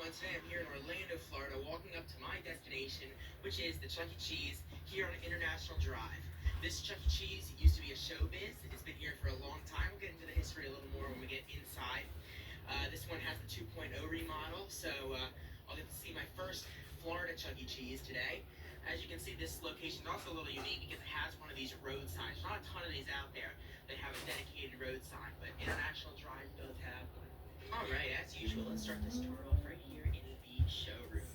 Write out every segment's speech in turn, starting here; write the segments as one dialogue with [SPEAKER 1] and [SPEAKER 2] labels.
[SPEAKER 1] everyone. Today I'm here in Orlando, Florida, walking up to my destination, which is the Chuck E. Cheese here on International Drive. This Chuck E. Cheese used to be a showbiz. It's been here for a long time. We'll get into the history a little more when we get inside. This one has the 2.0 remodel, so I'll get to see my first Florida Chuck E. Cheese today. As you can see, this location is also a little unique because it has one of these road signs. There's not a ton of these out there that have a dedicated road sign, but International Drive does have one. Alright, as usual, let's start this tour off right here in the showroom.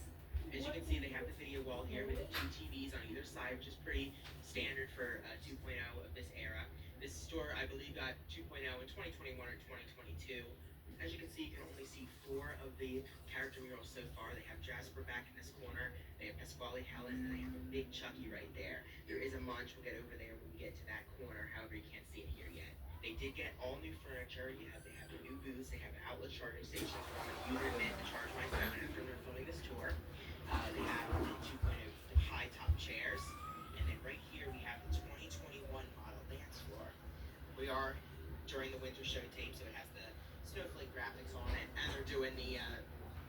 [SPEAKER 1] As you can see, they have the video wall here with the two TVs on either side, which is pretty standard for 2.0 of this era. This store, I believe, got 2.0 in 2021 or 2022. As you can see, you can only see 4 of the character murals so far. They have Jasper back in this corner, they have Pasquale, Helen, and they have a big Chucky right there. There is a munch, we'll get over there when we get to that corner, however you can't see it here yet. They did get all new furniture. They have a new booths. They have an outlet charging station for when you admit to charge my phone after we're filming this tour. They have the 2.0 high top chairs. And then right here we have the 2021 model dance floor. We are during the winter show tape, so it has the snowflake graphics on it. And they're doing the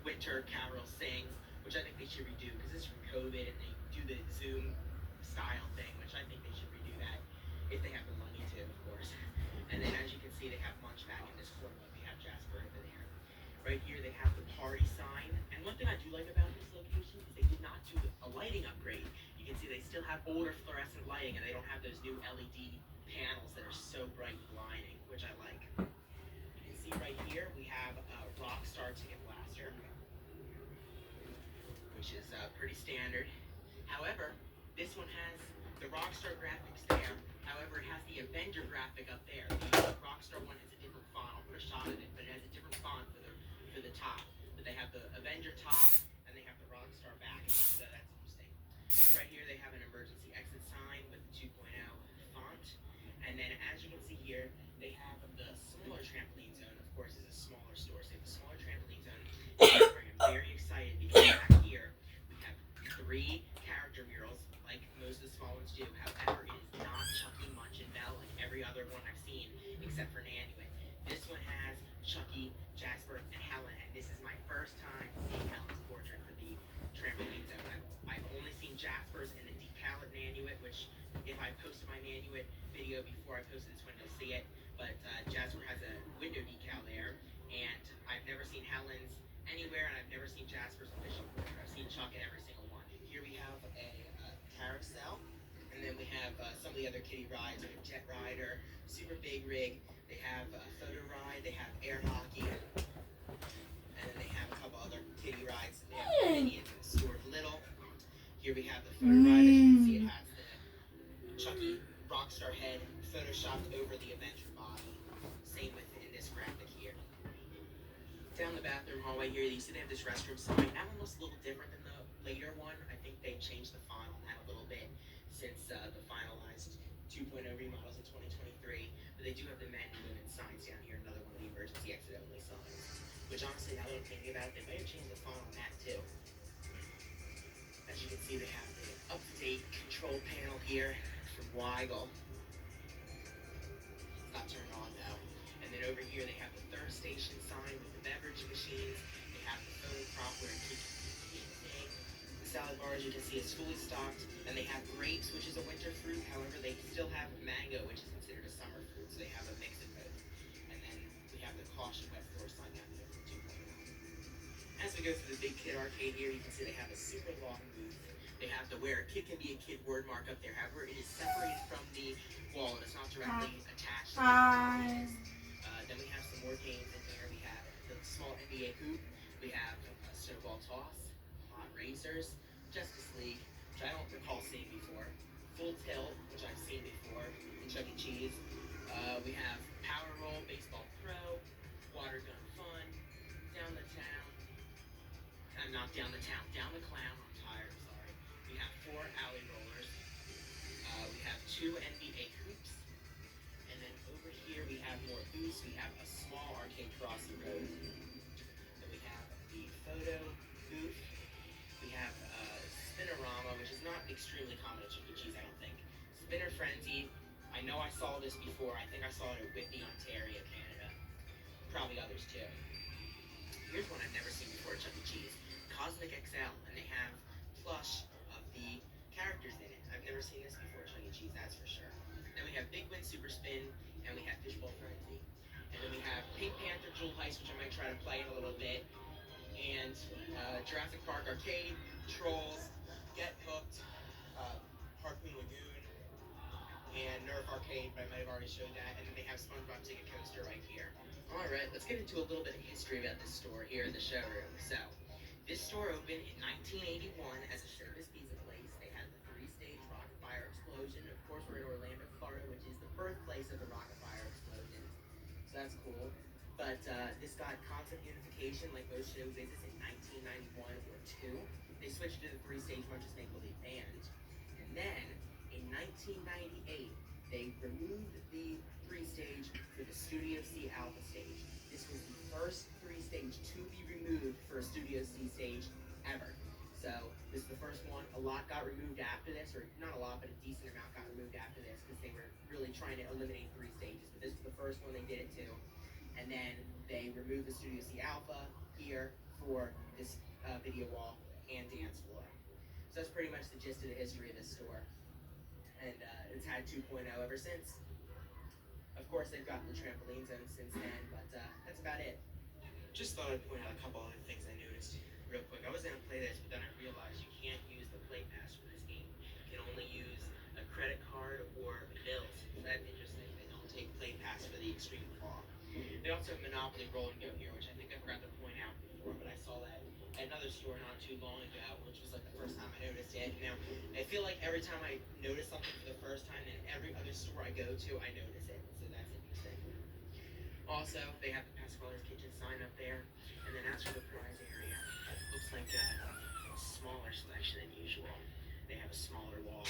[SPEAKER 1] winter carol sing, which I think they should redo because it's from COVID and they do the Zoom style thing, which I think they should redo that if they have the money to, of course. And then as you can see, they have lunch back in this corner. We have Jasper over there. Right here, they have the party sign. And one thing I do like about this location is they did not do a lighting upgrade. You can see they still have older fluorescent lighting, and they don't have those new LED panels that are so bright and blinding, which I like. You can see right here, we have a Rockstar Ticket Blaster, which is pretty standard. However, this one has the Rockstar graphics there. However, it has the Avenger graphic up there. The Rockstar one has a different font. I'll put a shot of it, but it has a different font for the top. But they have the Avenger top and they have the Rockstar back. So that's interesting. Right here they have an emergency exit sign with the 2.0 font. And then as you can see here, they have the smaller trampoline zone. Of course, it's a smaller store, so they have the smaller trampoline zone. I'm very excited because back here we have 3 character murals like most of the small ones do. However, it is not Chucky, Munch, and Belle like every other one I've seen except for Nanuet. This one has Chucky, Jasper, and Helen, and this is my first time seeing Helen's portrait for the trampoline zone. I've only seen Jasper's in the decal at Nanuet, which if I posted my Nanuet video before I posted this one, you'll see it. But Jasper has a window decal there, and I've never seen Helen's anywhere, and I've never seen Jasper's official portrait. I've seen Chuck in every single one. Here we have a carousel, and then we have some of the other kiddie rides like Jet Rider, Super Big Rig. They have a photo ride, they have air hockey, and then they have a couple other kiddie rides. They have Minions and Stuart Little. Here we have the photo ride. As you can see, it has the Chucky Rockstar head photoshopped over the Avenger body. Same with in this graphic here. Down the bathroom hallway here, you see they have this restroom sign. That one looks a little different than the later one. I think they changed the font on that a little bit since the finalized 2.0 remodels in 2023. But they do have the men and women signs down here, another one of the emergency exit only signs. Which honestly, now that I'm thinking about it, they may have changed the font on that too. As you can see, they have the up-to-date control panel here from Weigel. It's not turned on though. And then over here they have the third station sign with the beverage machines. They have the photo prop where it keeps the salad bar, as you can see, is fully stocked. And they have grapes, which is a winter fruit. However, they still have mango, which is considered a summer fruit. So they have a mix of both. And then we have the caution wet floor sign down there for 2.0. As we go through the big kid arcade here, you can see they have a super long booth. They have the where a kid can be a kid word mark up there. However, it is separated from the wall. It's not directly attached to the then we have some more games in here. We have the small NBA hoop. We have a snowball toss, hot racers, Justice League, which I don't recall seeing before. Full tilt, which I've seen before in Chuck E. Cheese. We have Power Roll, Baseball Pro, Water Gun Fun, Down the Town. Not Down the Town, Down the Clown. I'm tired, I'm sorry. We have 4 alley rollers. We have 2 NBA hoops. And then over here we have more booths. We have a small arcade crossing road. Then we have the photo booth. We have Spinorama, which is not extremely common at Chuck E. Cheese, I don't think. Spinner Frenzy. I know I saw this before. I think I saw it at Whitby, Ontario, Canada. Probably others too. Here's one I've never seen before at Chuck E. Cheese. Super Spin, and we have Fishbowl Frenzy. And then we have Pink Panther Jewel Heist, which I might try to play in a little bit, and Jurassic Park Arcade, Trolls, Get Hooked, uh, Harpoon Lagoon, and Nerf Arcade, but I might have already showed that. And then they have SpongeBob Ticket Coaster right here. All right, let's get into a little bit of history about this store here in the showroom. So, this store opened in 1981 as a showbiz pizza place. They had the three-stage rocket fire explosion. Of course, we're in Orlando, Florida, which is the birthplace of the rocket fire explosion. So that's cool. But this got concept unification like most show business in 1991 or 2. They switched to the three-stage Much as Make-Believe Band. And then, in 1998, they removed the three-stage for the Studio C Alpha stage. This was the first three-stage to be removed for a Studio C stage ever. So this is the first one. A lot got removed after this, or not a lot, but a decent amount got removed after this because they were really trying to eliminate three stages. But this was the first one they did it to. And then they removed the Studio C Alpha here for this video wall and dance floor. So that's pretty much the gist of the history of this store. And it's had 2.0 ever since. Of course, they've gotten the trampoline zone since then, but that's about it. Just thought I'd point out a couple other things I noticed real quick. I was going to play this, but then I realized you can't use the play pass for this game. You can only use a credit card or bills. So that's interesting. They don't take play pass for the extreme claw. They also have Monopoly Roll and Go here, which I think I forgot to point out before, but I saw that at another store not too long ago, which was like the first time I noticed it. Now, I feel like every time I notice something for the first time, in every other store I go to, I notice it. So that's interesting. Also, they have the Pasquale's Kitchen sign up there. And then as for the prize area, it looks like a smaller selection than usual. They have a smaller wall.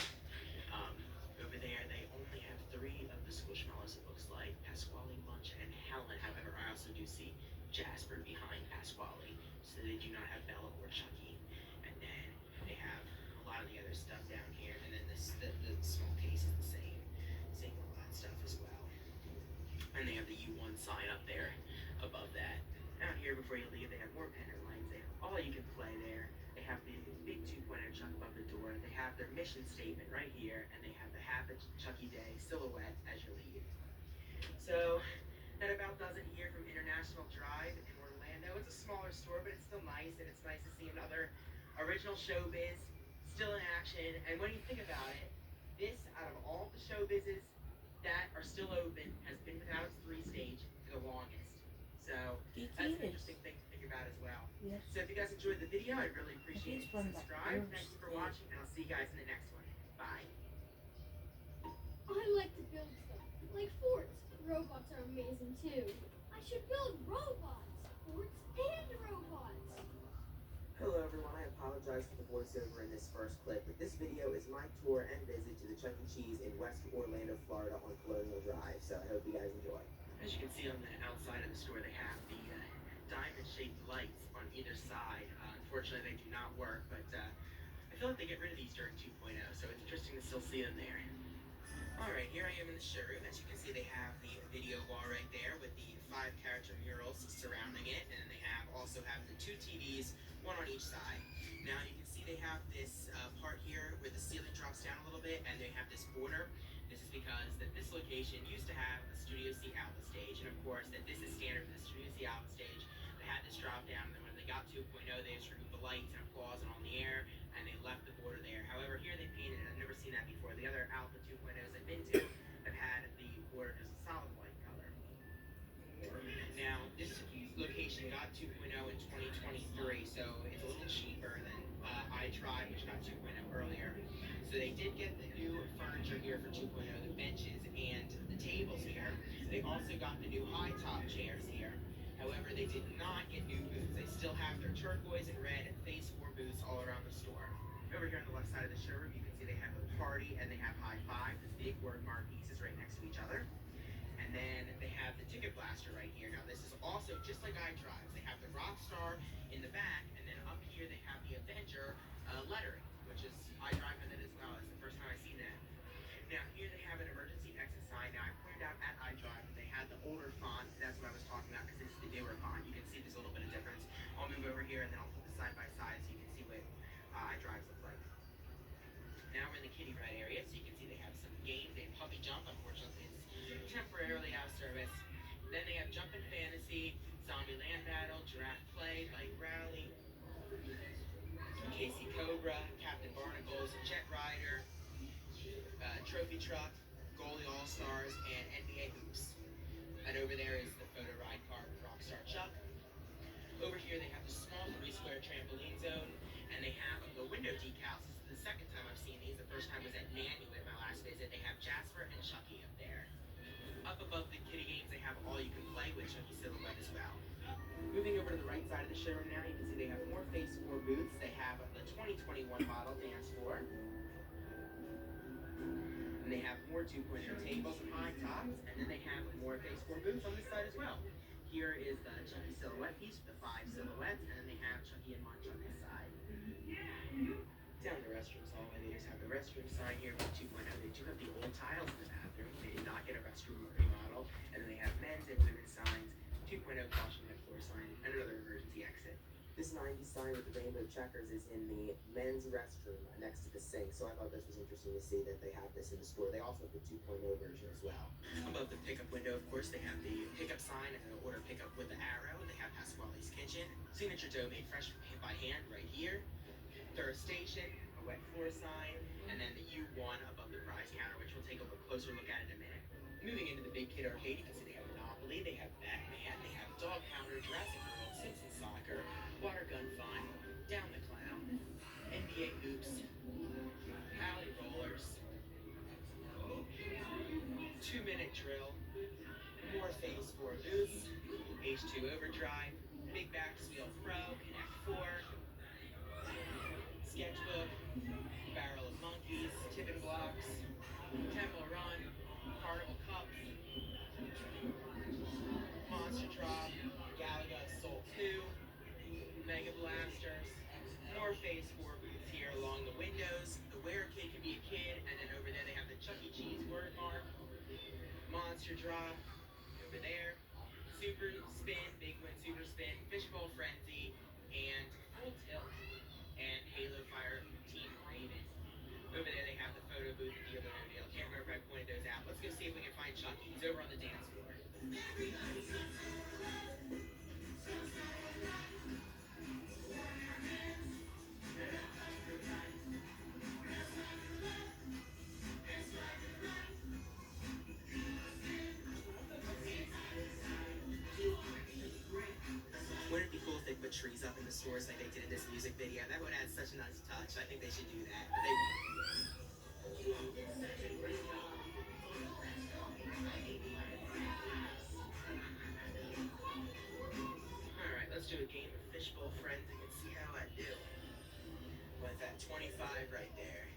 [SPEAKER 1] Over there, they only have 3 of the Squishmallows, it looks like. Pasquale, Munch, and Helen. However, I also do see Jasper behind Pasquale. So they do not have Bella or Chucky. And then they have a lot of the other stuff down here. And then the small case is the same. Same all that stuff as well. And they have the U1 sign up there above that. Out here, before you leave, they have more pennant lines. They have all you can play there. They have the big 2.0 Chuck above the door. They have their mission statement right here. And they have the Happy Chucky Day silhouette as you leave. So, that about does it here from International Drive in Orlando. It's a smaller store, but it's still nice. And it's nice to see another original showbiz still in action. And when you think about it, this, out of all the showbizes that are still open, has been without its three-stage for the longest. So that's an interesting thing to think about as well. Yes. So if you guys enjoyed the video, I'd really appreciate it. Subscribe. Thank you for watching, and I'll see you guys in the next one. Bye.
[SPEAKER 2] I like to build stuff, like forts. Robots are amazing too. I should build robots, forts, and robots.
[SPEAKER 1] Hello everyone, I apologize for the voiceover in this first clip, but this video is my tour and visit to the Chuck E. Cheese in West Orlando, Florida on Colonial Drive, so I hope you guys enjoy. As you can see on the outside of the store, they have the diamond-shaped lights on either side. Unfortunately, they do not work, but I feel like they get rid of these during 2.0, so it's interesting to still see them there. Alright, here I am in the showroom. As you can see, they have the video wall right there with the 5 character murals surrounding it, and then they also have the 2 TVs, one on each side. Now you can see they have this part here where the ceiling drops down a little bit, and they have this border. This is because that this location used to have a Studio C Alpha stage, and of course that this is standard for the Studio C Alpha stage. They had this drop down, and then when they got 2.0, they just removed the lights and applause and on the air, and they left the border there. However, here they painted it. I've never seen that before. The other Alpha 2.0s I've been to have had the border as a solid white color. Now, this location got 2.0 in 2023, so it's a little cheaper than iDrive, which got 2.0 earlier. So they did get the new furniture here for 2.0, the benches and the tables here. They also got the new high top chairs here. However, they did not get new booths. They still have their turquoise and red Phase 4 booths all around the store. Over here on the left side of the showroom, you can see they have a party and they have high five, the big word mark pieces right next to each other. And then they have the ticket blaster right here. Now this is also just like iDrive. They have the Rockstar in the back, and then up here they have the Avenger lettering, which is iDrive in it as well. It's the first time I've seen that. Now here they have an emergency exit sign. Now I pointed out at iDrive that they had the older font. That's what I was talking about because this is the newer font. You can see there's a little bit of difference. I'll move over here and then I'll put the side by side so you can see what iDrives look like. Now we're in the kitty ride area, so you can see they have some games. They have Puppy Jump. Unfortunately, it's temporarily out of service. Then they have Jumpin' Fantasy, Zombie Land Battle, Giraffe Play, Bike Rally, Casey Cobra, Captain Barnacles, Jet Rider, Trophy Truck, Goalie All Stars, and NBA Hoops. And over there is the photo ride car with Rockstar Chuck. Over here they have the small 3-square trampoline zone, and they have the window decals. This is the second time I've seen these. The first time was at Nanny at my last visit. They have Jasper and Chucky up there. Up above the kiddie games, they have All You Can Play with Chucky Silhouette as well. Moving over to the right side of the showroom now, you can see they have more Phase 4 booths. They have the 2021 model dance floor. And they have more 2.0 tables and high tops. And then they have more Phase 4 booths on this side as well. Here is the Chucky Silhouette piece with the 5 silhouettes. And then they have Chucky and Munch on this side. Down the restrooms hallway, they just have the restroom sign here with 2.0. They do have the old tiles in the bathroom. They did not get a restroom remodel. And then they have men's and women's signs, 2.0 caution head floor sign, and another emergency exit. This 90s sign with the rainbow checkers is in the men's restroom next to the sink, so I thought this was interesting to see that they have this in the store. They also have the 2.0 version as well. Above the pickup window, of course, they have the pickup sign and the order pickup with the arrow. They have Pasquale's Kitchen, signature dough made fresh by hand right here. Third station, a wet floor sign, and then the U1 above the prize counter, which we'll take a closer look at in a minute. Moving into the big kid arcade, you can see they have Monopoly, they have Batman, they have Dog Pounder, Jurassic World, Simpsons Soccer, Water Gun Fun, Down the Clown, NBA Hoops, Alley Rollers, 2-minute drill, more Phase 4 booths, H2 Overdrive, Big Backs Wheel Pro, Connect 4, Sketchbook, Barrel of Monkeys, Tippin' Blocks, Temple Run, Carnival Cups, Monster Drop, Galaga Soul 2, Mega Blasters, more Phase 4 booths here along the windows. The Where Kid Can Be a Kid, and then over there they have the Chuck E. Cheese word mark, Monster Drop, over there, Super Spin, Big Win Super Spin, Fishbowl Frenzy, and Full Tilt, and Halo Fire Team Raven. Over there they have the photo booth and Deal or No Deal. Can't remember if I pointed those out. Let's go see if we can find Chucky. He's over on the dance floor. Wouldn't it be cool if they put trees up in the stores like they did in this music video? That would add such a nice touch. I think they should do that. Alright, let's do a game of Fishbowl Frenzy and see how I do. With that 25 right there.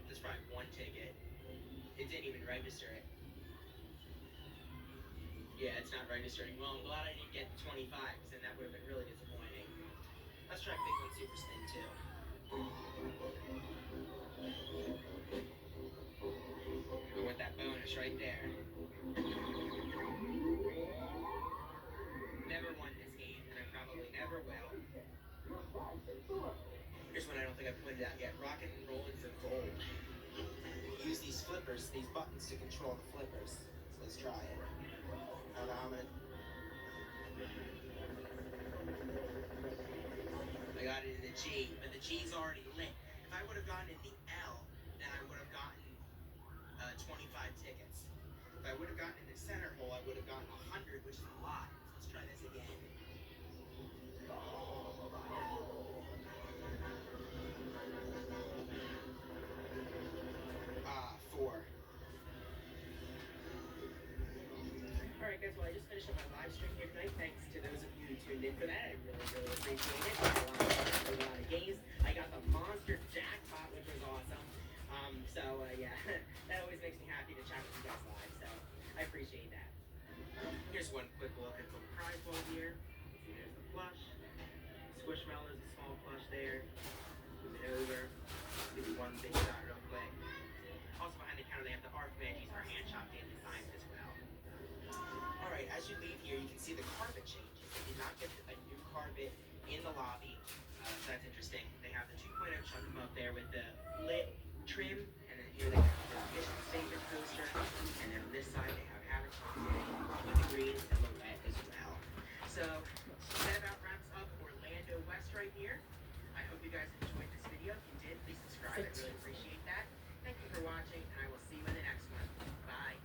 [SPEAKER 1] There's probably one ticket. It didn't even register it. Yeah, it's not registering. Well, I'm glad I didn't get 25, because then that would have been really disappointing. Let's try Big One Super Spin too. We want that bonus right there. Never won this game, and I probably never will. Here's one I don't think I've pointed out yet. Rockin' and Rollin' for Gold. Use these flippers, these buttons to control the flippers. So let's try it. I don't know how many. I got it in the G, but the G's already lit. If I would have gotten in the L, then I would have gotten 25 tickets. If I would have gotten in the center hole, I would have gotten 100, which is a lot. So let's try this again. 4. Alright guys, well I just finished up my live stream here tonight. Thanks to those of you who tuned in for that. I really appreciate it. A lot of games. I got the monster jackpot, which was awesome. Yeah, that always makes me happy to chat with you guys live, so I appreciate that. Here's one quick look at the prize ball here. See, there's the plush. Squishmallows, a small plush there. Move it over. Give you one big shot real quick. Also behind the counter they have the ARC veggies for hand chopped in designs as well. Alright, as you leave here you can see the carpet changes. They did not get a new carpet in the lobby. trim, and then here they have their mission statement poster, and then on this side they have Avatar with the green silhouette as well. So that about wraps up Orlando West right here. I hope you guys enjoyed this video. If you did, please subscribe. I really appreciate that. Thank you for watching, and I will see you in the next one. Bye.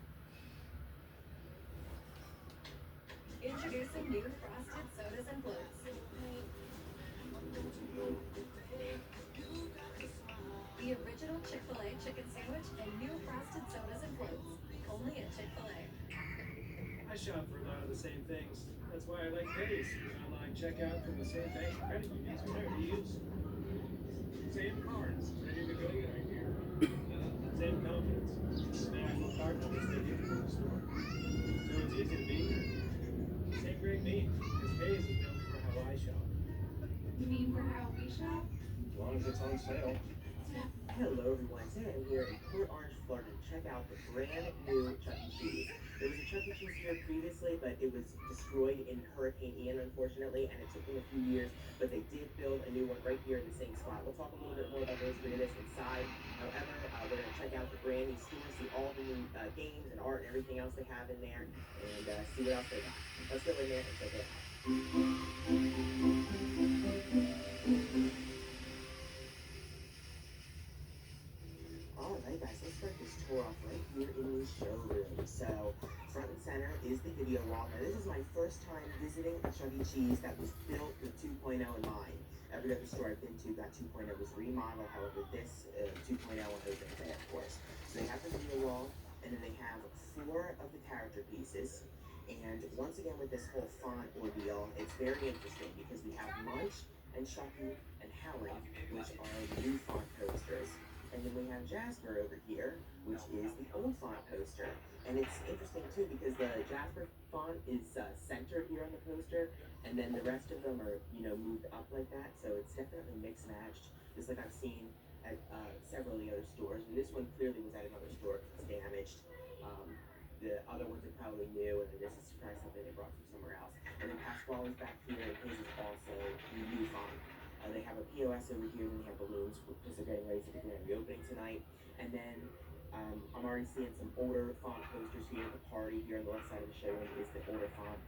[SPEAKER 3] Introducing new frosted sodas and floats. The original Chick-fil-A chicken sandwich and new frosted sodas and floats. Only at Chick-fil-A.
[SPEAKER 4] I shop for a lot of the same things. That's why I like Pays. Online checkout from the same banks and credit unions we already use. Same cards, ready to go right here. Same confidence. National card numbers they give from the store. So it's easy to beat. Same great meat, because Pays is built for how I shop.
[SPEAKER 2] You mean for how we shop?
[SPEAKER 4] As long as it's on sale.
[SPEAKER 1] Hello everyone, today I'm here in Port Orange, Florida to check out the brand new Chuck E. Cheese. There was a Chuck E. Cheese here previously, but it was destroyed in Hurricane Ian, unfortunately, and it took them a few years, but they did build a new one right here in the same spot. We'll talk a little bit more about the history of this inside. However, we're going to check out the brand new store, see all the new games and art and everything else they have in there, and see what else they got. Let's go in there and check it out. Alright guys, let's start this tour off right here in the showroom. So, front and center is the video wall. Now this is my first time visiting a Chuck E. Cheese that was built with 2.0 in mind. Every other store I've been to got 2.0 was remodeled, however this 2.0 one isn't there, of course. So they have the video wall, and then they have 4 of the character pieces. And once again with this whole font ordeal, it's very interesting because we have Munch and Chucky and Helen, which are the new font posters. And then we have Jasper over here, which is the old font poster. And it's interesting too because the Jasper font is centered here on the poster, and then the rest of them are, moved up like that. So it's definitely mixed matched, just like I've seen at several of the other stores. And this one clearly was at another store because it's damaged. The other ones are probably new, and then this is probably something they brought from somewhere else. And then Pasquale's back here, and his is also the new font. They have a POS over here, and they have balloons because they're getting ready for the grand reopening tonight. And then I'm already seeing some older font posters here. The party here on the left side of the showroom is the older font.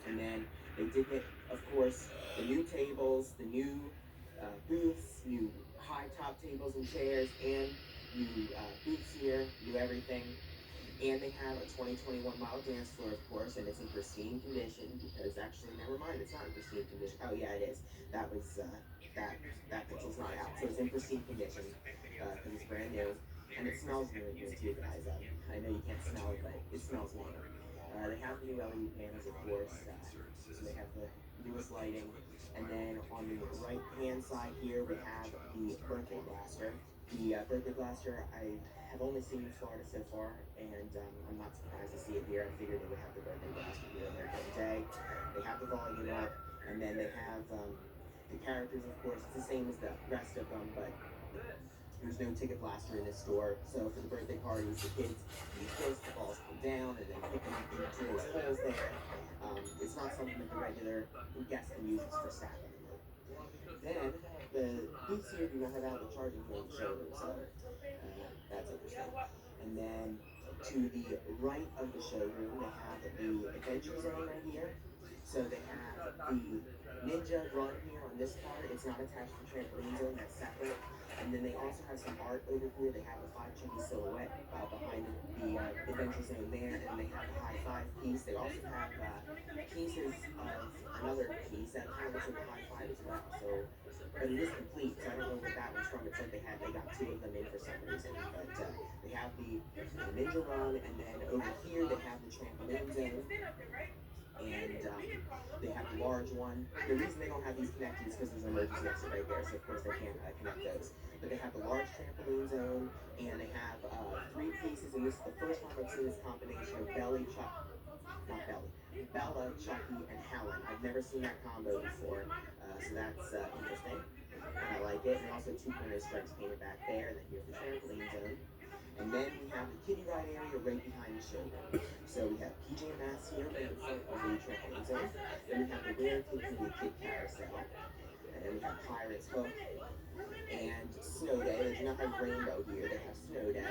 [SPEAKER 1] And then they did get, of course, the new tables, the new booths, new high top tables and chairs, and new booths here, new everything. And they have a 2021 model dance floor, of course, and it's in pristine condition because actually, never mind, it's not in pristine condition. Oh yeah, it is. That was that pixel's not out, so it's in pristine condition because it's brand new, and it smells really good too, guys. I know you can't smell it, but it smells new. They have the new LED panels, of course. So they have the newest lighting, and then on the right hand side here we have the birthday blaster. The birthday blaster I have only seen in Florida so far, and I'm not surprised to see it here. I figured they would have the birthday blaster here on their day. They have the volume up, and then they have the characters, of course. It's the same as the rest of them, but there's no ticket blaster in this store. So for the birthday parties, the kids use this, the balls come down, and then put them into those holes there. It's not something that the regular guest can use. It's for staff only. Then the booths here do not have outlet charging here in the showroom, so that's interesting. And then to the right of the showroom, they have the adventure zone right here. So they have the ninja run here on this part. It's not attached to the trampoline zone, that's separate. And then they also have some art over here. They have the 5 Chucky silhouette behind the adventure zone there, and they have the high five piece. They also have pieces of another piece that kind of looks like a high five as well. So, but it is complete, so I don't know what that one's from. It said they got 2 of them in for some reason. But they have the ninja run, and then over here they have the trampoline zone. And they have the large one. The reason they don't have these connected is because there's an emergency exit right there, so of course they can't connect those. But they have the large trampoline zone, and they have 3 pieces, and this is the first time I've seen this combination of Bella, Chucky, and Helen. I've never seen that combo before, so that's interesting, and I like it. And also 2 pointer stripes painted back there, and then here's the trampoline zone. And then we have the kiddie ride area right behind the showroom. So we have PJ Masks here right in front of the trampoline zone. Then we have the Rare Kid Kid Carousel. And Then we have Pirates Hook and Snow Day. They do not have Rainbow here, they have Snow Day.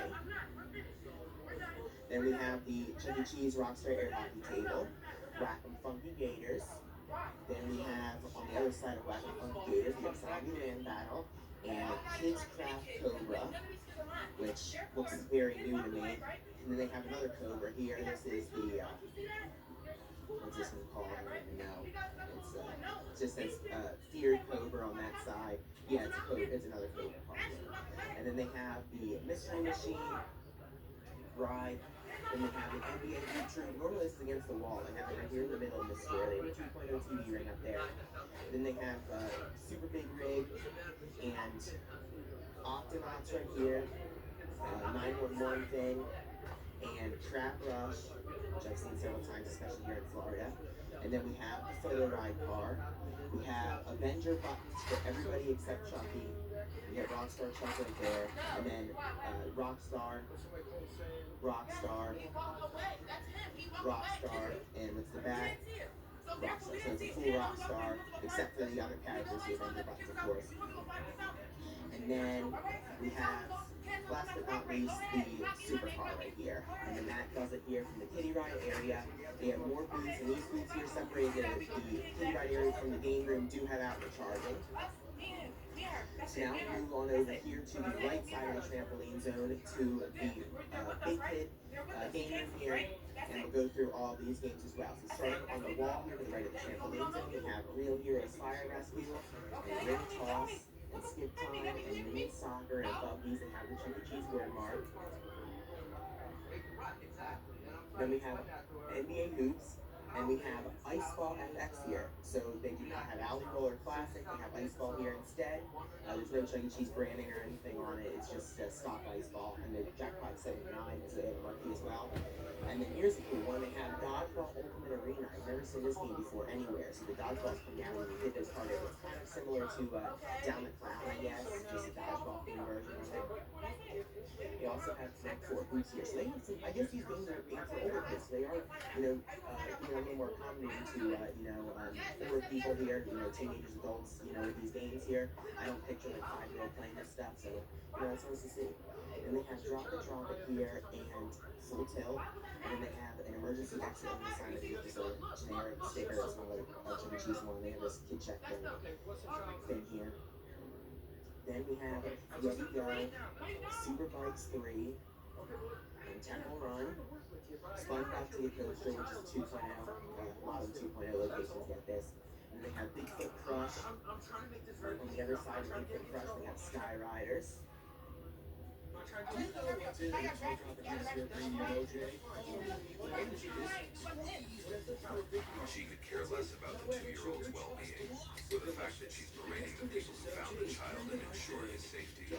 [SPEAKER 1] Then we have the Chuck E. Cheese Rockstar Air Hockey Table, Whack 'em Funky Gators. Then we have, on the other side of Whack 'em Funky Gators, we have Zombie Land Battle and Kids Craft Cobra, which looks very new to me. And then they have another Cobra here. This is the, what's this one called? I don't even know. It just says Feared Cobra on that side. Yeah, it's another Cobra possibly. And then they have the Mystery Machine ride. Then they have the NBA feature. Normally this is against the wall. They have it right here in the middle of the store. They have a 2.0 TV ring up there. Then they have Super Big Rig and Octonauts right here. 911 thing. And Trap Rush, which I've seen several times, especially here in Florida. And then we have the Photo Ride car. We have Avenger buttons for everybody except Chucky. We have Rockstar Chuck right there. And then Rockstar, and what's the back? Rockstar. So it's a full Rockstar, except for the other characters, the Avenger buttons, of course. And then we have, last but not least, the supercar right here. And then that does it here from the Kitty Ride area. They have more booths, and these booths here separate the Kitty Ride area from the game room do have outlet charging. So now we move on over here to the right side of the trampoline zone to the Big Kid game room here. And we'll go through all these games as well. So starting on the wall here to the right of the trampoline zone, we have Real Heroes Fire Rescue, and Ring Toss, and Skip Time, and Mini Soccer, and above these they have the Chuck E. Cheese word mark. Then we have NBA Hoops, and we have Ice Ball FX here. So they do not have Alley Roller Classic, they have Ice Ball here instead. There's no Chuck E. Cheese branding or anything on it, it's just stock Ice Ball. And the Jackpot 79 is a marquee as well. And then here's a cool one, they have Dodgeball Ultimate Arena. I've never seen this game before anywhere. So the dodgeballs come down when you hit this part. It's kind of similar to Down the Clown, I guess, just a dodgeball theme version of it. They also have Snack 4 Hoops here. So they have some, I guess these games are aimed for older kids. They are, being a little more accommodating to, older people here, teenagers, adults, with these games here. I don't picture like 5-year-old playing this stuff, so, it's nice to see. And they have Drop It here and Full Tilt. And then they have an emergency exit on the side of it, just a generic sticker. It's not like a Chuck E. Cheese one. They have this kid check thing here. Then we have Yeti Go, Super Bikes 3, and Temple Run, SpongeBob Tea Coaster, which is 2.0. A lot of 2.0 locations get this. And they have Bigfoot Crush. On the other side of Bigfoot Crush, they have Sky Riders.
[SPEAKER 4] Do you know what's in each competition radio, Jay?
[SPEAKER 5] She could care less about the 2-year-old's well-being, or the fact that she's parading the people who found the child and ensured his safety.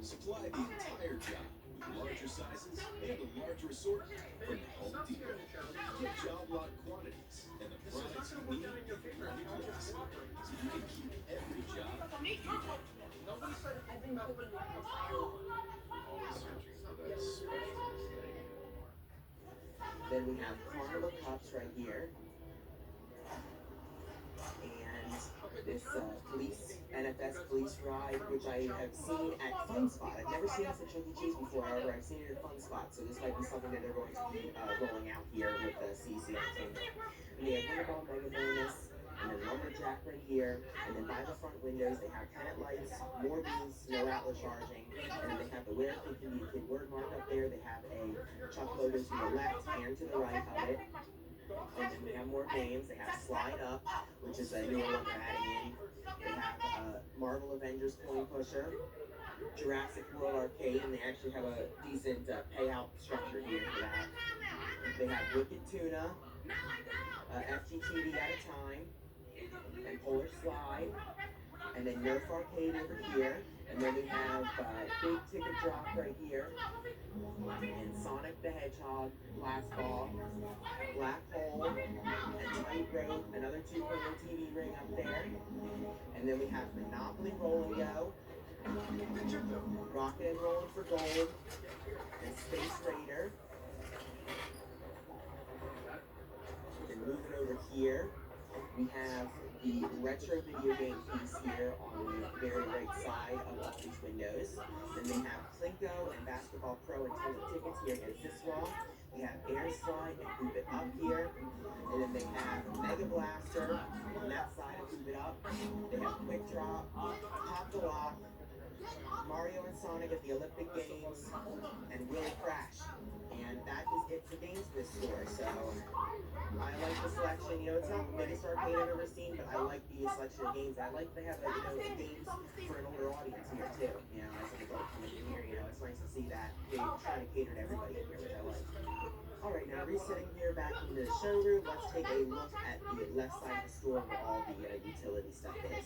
[SPEAKER 6] Supply the entire job with larger sizes and a larger assortment from Home Depot. Get job lot quantities and the products you need in one place, so you can keep every job you want.
[SPEAKER 3] I've been cooking my entire life.
[SPEAKER 6] Always searching for that special thing.
[SPEAKER 1] Then we have Carnival Cups right here. And this NFS police ride, which I have seen at Fun Spot. I've never seen this at Chuck E. Cheese before, however, I've seen it at Fun Spot, so this might be something that they're going to be rolling out here with CC Entertainment. And they have Winterball Mega Bonus, and then Lumberjack right here, and then by the front windows they have tenant lights, more booths, no outlet charging, and then they have the Where Kid Can Be a Kid word mark up there. They have a Chuck logo to the left and to the right of it. And then we have more games. They have Slide Up, which is a newer one they're adding in. They have Marvel Avengers Coin Pusher, Jurassic World Arcade, and they actually have a decent payout structure here for that. They have Wicked Tuna, FGTV at a Time, and Polar Slide. and then Nerf Arcade over here, and then we have Big Ticket Drop right here, and Sonic the Hedgehog, Blast Ball, Black Hole, and Tightrope, another 2-player TV ring up there, and then we have Monopoly Roll and Go, Rocket and Rolling for Gold, and Space Raider. Then moving over here, we have the retro video game piece here on the very right side of all these windows. Then they have Plinko and Basketball Pro and tons of tickets here against this wall. We have Air Slide and Hoop It Up here. And then they have Mega Blaster on that side of Hoop It Up. They have Quick Drop, Pop the Lock, Mario and Sonic at the Olympic Games, and Willy Crash. And that is it for games in this store. So I like the selection. You know, it's not the biggest arcade I've ever seen, but I like the selection of games. I like they have, like, you know, games for an older audience here too. You know, as an adult coming in here, you know, it's nice to see that they try to cater to everybody in here, which I like. Alright, now resetting here back into the showroom, let's take a look at the left side of the store where all the utility stuff is.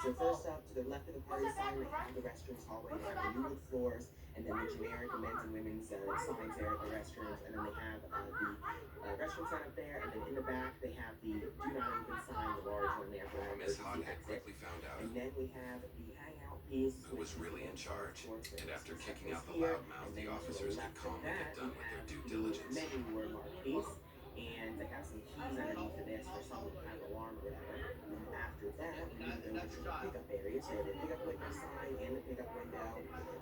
[SPEAKER 1] So first up, to the left of the party sign, they have the restrooms hallway, they have the new wood floors, and then the generic men's and women's signs there at the restrooms, and then they have the restroom sign up there, and then in the back they have the do not open sign, the large one there for
[SPEAKER 5] Miss
[SPEAKER 1] emergency
[SPEAKER 5] Hothead
[SPEAKER 1] exit.
[SPEAKER 5] quickly found out
[SPEAKER 1] And then we have the hangout piece,
[SPEAKER 5] who was really in charge, and after kicking out the loudmouth, the officers could calmly get done with their due diligence.
[SPEAKER 1] Menu word mark piece, and they have some keys underneath of this for some kind of alarm or whatever. And after that, we move over to the pickup area. So the pickup window sign and the pickup window.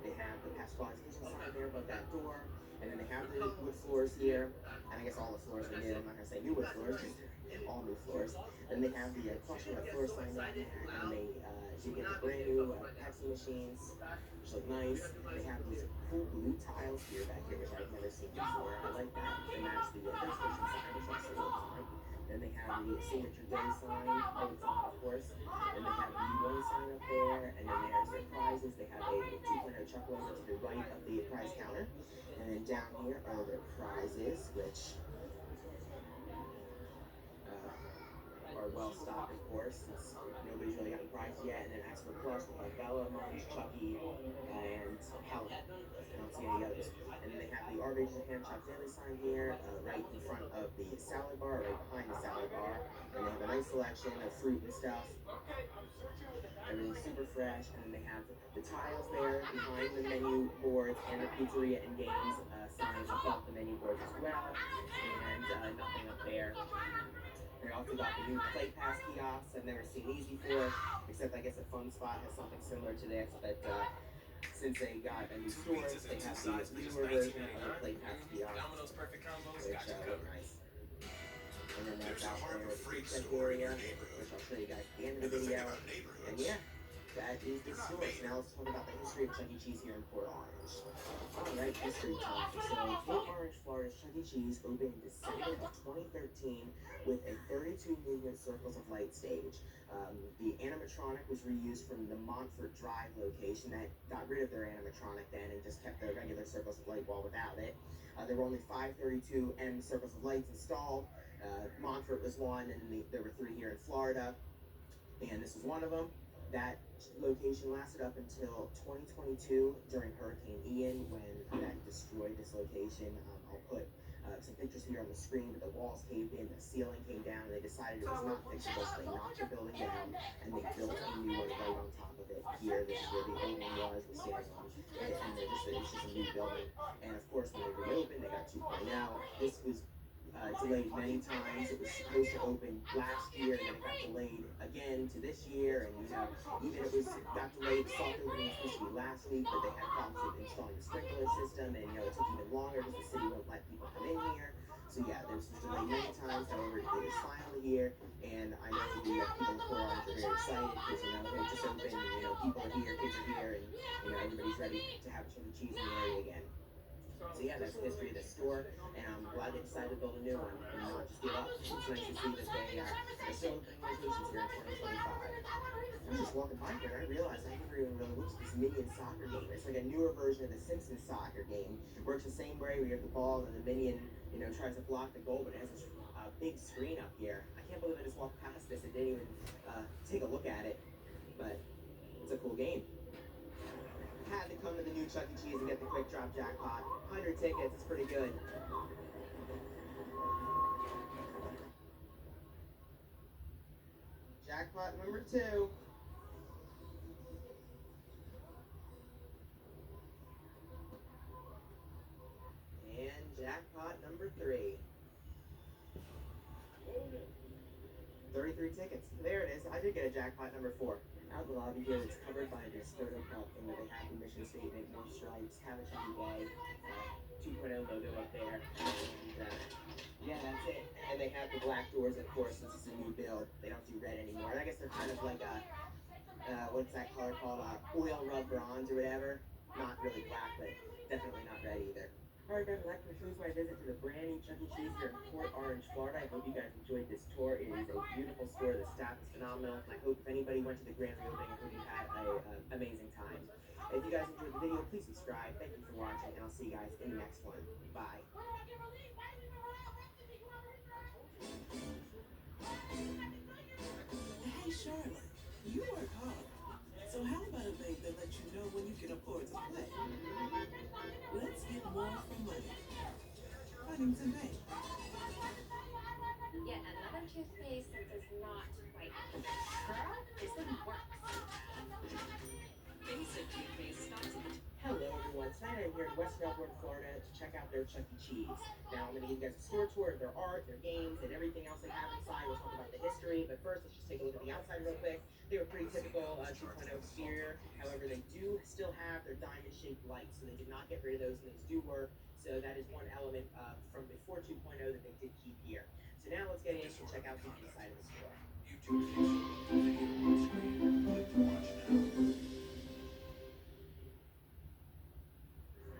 [SPEAKER 1] They have the Pasquale's kitchen sign there above that door, and then they have the wood floors here. And I guess all the floors are new. I'm not gonna say new wood floors, just all new floors. Then they have the crushing up floor sign down there, and they you get the brand new Pepsi machines, which look nice. They have these cool blue tiles here back here, which I've never seen before. I like that. They match the PlayStation sign, which also looks fine. Then they have the signature day sign, old sign, of course. Then they have the U1 sign up there, and then there's their prizes. They have a 2-player chuck logo to the right of the prize counter. And then down here are their prizes, which are well stocked, of course, since nobody's really gotten prizes yet. And then as for plus, we have Bella, Munch, Chucky, and Helen. I don't see any others. And then they have the RBG Hand Chop Daily sign here, right in front of the salad bar, right behind the salad bar. And they have a nice selection of fruit and stuff. Everything's super fresh. And then they have the tiles there behind the menu boards and the pizzeria and games signs above the menu boards as well. And nothing up there. They also got the new Play Pass kiosks. I've never seen these before, except I guess a Fun Spot has something similar to this, but since they got a new store, they have the newer version of the Play Pass kiosk, which look nice. And then that's out there with the food tech area, which I'll show you guys at the end of the video. And yeah, that is the store. So now let's talk about the history of Chuck E. Cheese here in Port Orange. Alright, history talk. So Port Orange, Florida's Chuck E. Cheese opened in December of 2013 with a 32 movement circles of light stage. The animatronic was reused from the Montfort Drive location that got rid of their animatronic then and just kept the regular circles of light wall without it. There were only 532M circles of lights installed. Montfort was one, and there were 3 here in Florida, and this was one of them. That location lasted up until 2022 during Hurricane Ian, when that destroyed this location. I'll put some pictures here on the screen, but the walls caved in, the ceiling came down, and they decided it was not fixable, so they knocked the building down, and they built a new one right on top of it. Here, this is where the old one was standing on, and it's just a new building. And of course, when they reopened, they got 2.0. This was delayed many times. It was supposed to open last year, and then it got delayed again to this year. And even it got delayed. The soft opening was supposed to be last week, but they had problems with installing the sprinkler system, and it took even longer because the city won't let people come in here. So yeah, this was delayed many times. However, it is finally here, and I know the people in Port Orange are very excited because it just opened. And, people are here, kids are here, and everybody's ready to have a Chuck E. Cheese in the area again. So yeah, that's the history of the store, and I'm glad they decided to build a new one and not just give up. It's nice to see that they're still opening locations here in 2025. I was just walking by here and I realized I never even really looked at this Minion soccer game. It's like a newer version of the Simpsons soccer game. It works the same way where you have the ball and the Minion, tries to block the goal, but it has this big screen up here. I can't believe I just walked past this and didn't even take a look at it. But It's a cool game. Had to come to the new Chuck E. Cheese and get the quick drop jackpot. 100 tickets, it's pretty good. Jackpot number 2. And jackpot number 3. 33 tickets. There it is. I did get a jackpot number 4. Out in the lobby here, it's covered by this photo cup thing where they have the mission statement, more stripes, have a chubby day, 2.0 logo up there. And yeah, that's it. And they have the black doors, of course, since it's a new build. They don't do red anymore. And I guess they're kind of like a, what's that color called? Oil rub bronze or whatever. Not really black, but definitely not red either. Alright guys, that concludes my visit to the brand new Chuck E. Cheese here in Port Orange, Florida. I hope you guys enjoyed this tour. It is a beautiful store. The staff is phenomenal. And I hope if anybody went to the grand reopening, I hope you had an amazing time. If you guys enjoyed the video, please subscribe. Thank you for watching, and I'll see you guys in the next one. Bye.
[SPEAKER 7] Hey Charlotte, you work hard. So how about a bank that lets you know when you can afford to play? Let's get more from money. Huntington Bank.
[SPEAKER 3] Yet another toothpaste that does not quite work. Girl, this one works. Basic toothpaste stops at the
[SPEAKER 1] Hello everyone, tonight I'm here in West Melbourne, Florida to check out their Chuck E. Cheese. Now I'm going to give you guys a store tour of their art, their games, and everything else they have inside. We'll talk about the history, but first let's just take a look at the outside real quick. They were pretty typical 2.0 exterior, however they do still have their diamond-shaped lights, so they did not get rid of those, and those do work. So that is one element from before 2.0 that they did keep here. So now let's get in and check out the inside of the store.
[SPEAKER 5] YouTube video on screen. Click to watch now.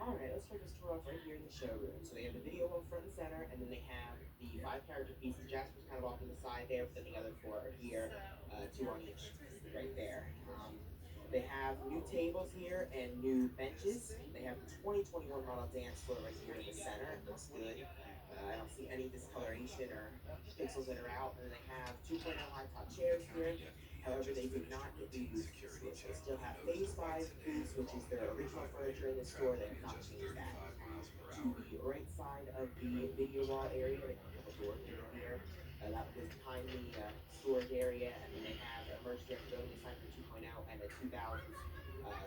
[SPEAKER 1] Alright, let's start this tour off right here in the showroom. So they have the video on front and center, and then they have the 5 character pieces. Jasper's kind of off to the side there, but then the other 4 are here, 2 on each, right there. They have new tables here and new benches. They have the 2021 model dance floor right here in the center. It looks good. I don't see any discoloration or pixels that are out. And then they have 2.0 high top chairs here. However, they did not get new booths. They still have Phase 5 booths, which is their original furniture in the store. They have not changed that. To the right side of the video wall area, they have a door here. That was behind the storage area, and then they have a emergency accessibility sign for 2.0 and a 2000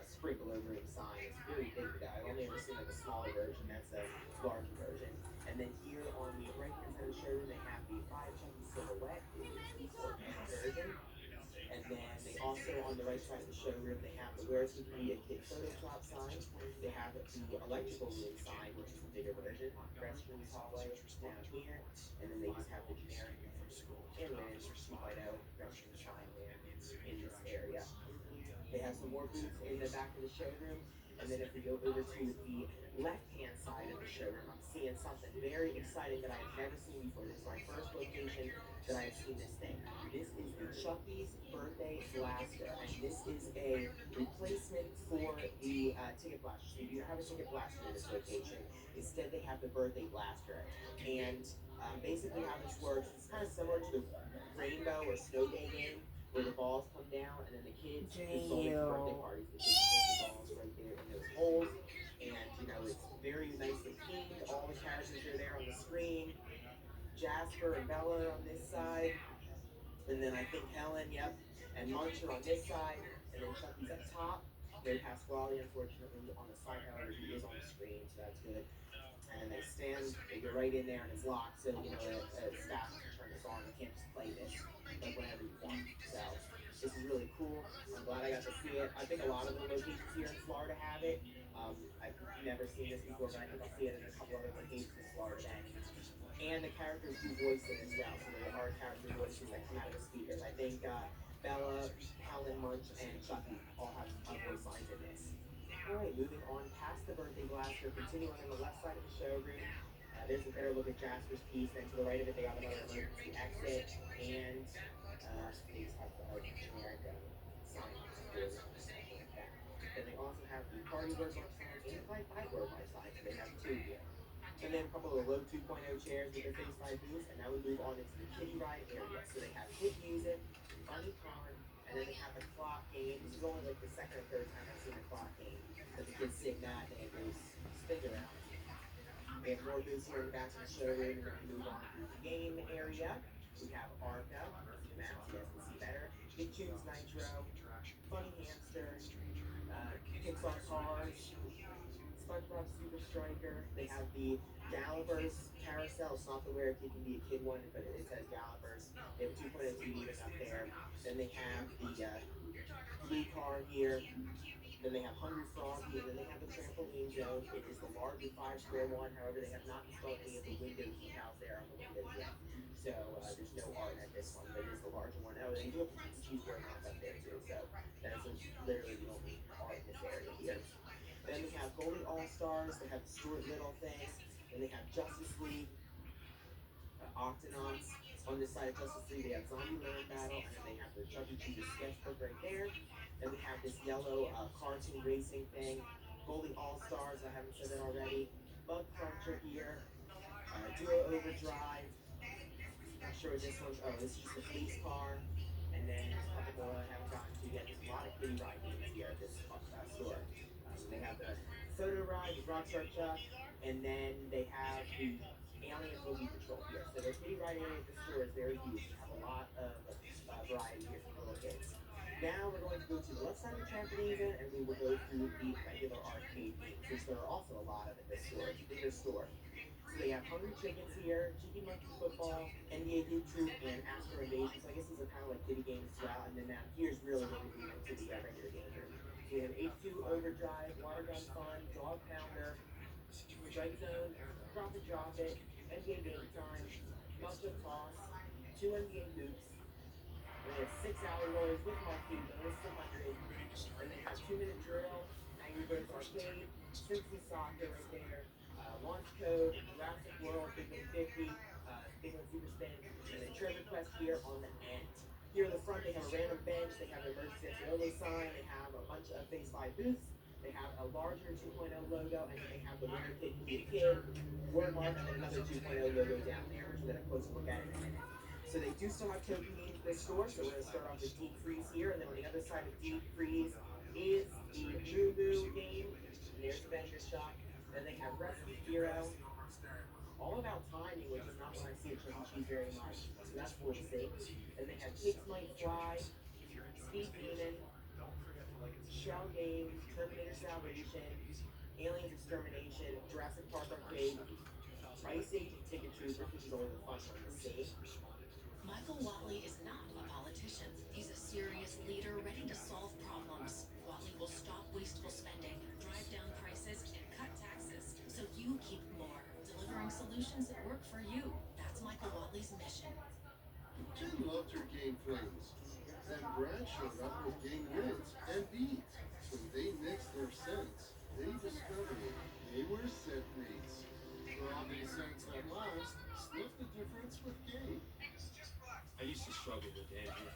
[SPEAKER 1] sprinkler room sign. It's very big though. I've only ever seen like a smaller version. That's a larger version. And then here on the right hand side of the showroom, they have the 5 chunky silhouette. It is the 4-man version. And then they also, on the right side of the showroom, they have the Where's the Be a Kid Photoshop sign. They have the electrical room sign, which is the bigger version. Restrooms hallway down here. And then they just have the generic and then 2.0 restroom sign there in this area. They have some more booths in the back of the showroom. And then if we go over to the left-hand side of the showroom, I'm seeing something very exciting that I have never seen before. This is my first location that I have seen this thing. This is the Chucky's Birthday Blaster, and this is a replacement for the Ticket Blaster. So you don't have a Ticket Blaster in this location. Instead, they have the Birthday Blaster. And basically how this works, it's kind of similar to the Rainbow or Snow Day game, where the balls come down and then the kids, it's all like birthday parties, the kids put the balls right there in those holes, and you know, it's very nicely themed. All the characters are there on the screen. Jasper and Bella on this side, and then I think Helen, yep, and Muncher on this side, and then Chucky's up top. They pass Wally, unfortunately, on the side, however, he is on the screen, so that's good. And they stand, they go right in there and it's locked, so you know, staff can turn this on. You can't just play this like whenever you want. So this is really cool. I'm glad I got to see it. I think a lot of the locations here in Florida have it. I've never seen this before, but I think I'll see it in a couple other locations in Florida. And the characters do voice it as well, so there are character voices that come out of the speakers. I think Bella, Helen, Munch, and Chucky all have voice lines in this. Alright, moving on past the Birthday Blaster, continuing on the left side of the showroom. There's a better look at Jasper's piece. Then to the right of it, they have another emergency exit, and they just have the generic sign board like that. Then they also have the Party Word Mark sign and the Five Word Mark sign, so they have 2 here. And then a couple of low 2.0 chairs with their Phase 5 booths, and now we move on into the kiddie ride area. So they have hit music, funny car, And then they have the clock game. This is only like the second or third time I've seen the clock game. But the kids sing that and it goes spins around. We have more booths here in the back of the showroom, and then we move on to the game area. We have Arca, zoom out so you guys can see better. Big Tunes Nitro, Funny Hamster, Pixar Cars, SpongeBob Super Striker. They have the Gallivers Carousel. It's not the where a kid can be a kid one, but it says Gallivers. They have a 2.0 TV even up there. Then they have the blue car here. Then they have Hungry Froggy, and then they have the trampoline zone. It is the larger 5 square one. However, they have not installed any of the window decals there on the windows yet. So there's no art at this one, but it is the larger one. Oh, and they do have the pizza cheeseburger ones up there too. So that is literally the only art in this area here. Then we have Goldie All Stars. They have the Stuart Little thing. Then they have Justice League, Octonauts. On this side of Justice League, they have Zombie Land Battle, and then they have the Chuck E. Cheese sketchbook right there. Then we have this yellow cartoon racing thing. Goldie All Stars, I haven't said that already. Bug Cruncher here. Duo Overdrive. Not sure what this one's. Oh, this is just the police car. And then there's a couple more I haven't gotten to yet. There's a lot of kiddie ride games here at this store. They have the photo ride with Rockstar Chuck, and then they have the Alien Movie Patrol here. So the kiddie ride area at the store is very huge. They have a lot of variety here for little kids. Now we're going to go to the left side of the trampoline event, and we will go through the regular arcade games, which there are also a lot of at this store. It's a bigger store. So they have Hungry Chickens here, Cheeky Monkey Football, NBA Duke Troop, and Astro Invasion. So I guess these are kind of like kiddie games as well. And then now here's really where we move into the regular game room. So we have H2 Overdrive, Water Gun Fun, Dog Pounder, Strike Zone, Drop It Drop It, NBA Game Time, Muscle Toss, 2 NBA Hoops. And they have 6 hour rollers with marquee bonus to 100. And they have 2 minute drill, Angry Birds Arcade, Simpsons Soccer right there. Launch Code, Jurassic World, Big One 50, Big One Super Spin, and then Treasure Quest here on the end. Here in the front, they have a random bench, they have an emergency Yolo sign, they have a bunch of Phase 5 booths, they have a larger 2.0 logo, and then they have the winner kid can be a kid, word mark, and then another 2.0 logo down there, which we're going to closer look at in a minute. So they do still have token games in this store, so we're going to start off with Deep Freeze here, and then on the other side of Deep Freeze is the Moo Moo game, and there's the vendor shop. Then they have Rescue Hero, all about timing, which is not what I see at Chuck E. Cheese very much. So that's cool to see. And they have Pigs Might Fly, Speed Demon, Shell Games, Terminator Salvation, Aliens Extermination, Jurassic Park Arcade, Ice Age and Ticket Troopers, which is always a fun one to see.
[SPEAKER 8] Michael Watley is not a politician. He's a serious leader ready to solve problems. Watley will stop wasteful spending, drive down prices, and cut taxes so you keep more, delivering solutions that work for you. That's Michael Watley's mission.
[SPEAKER 9] Jen loved her game friends. And Brad showed up with game wins and beats. When they mixed their scents, they discovered they were scent mates. For all these scents that last, sniff the difference with game.
[SPEAKER 4] I used to struggle with dandruff,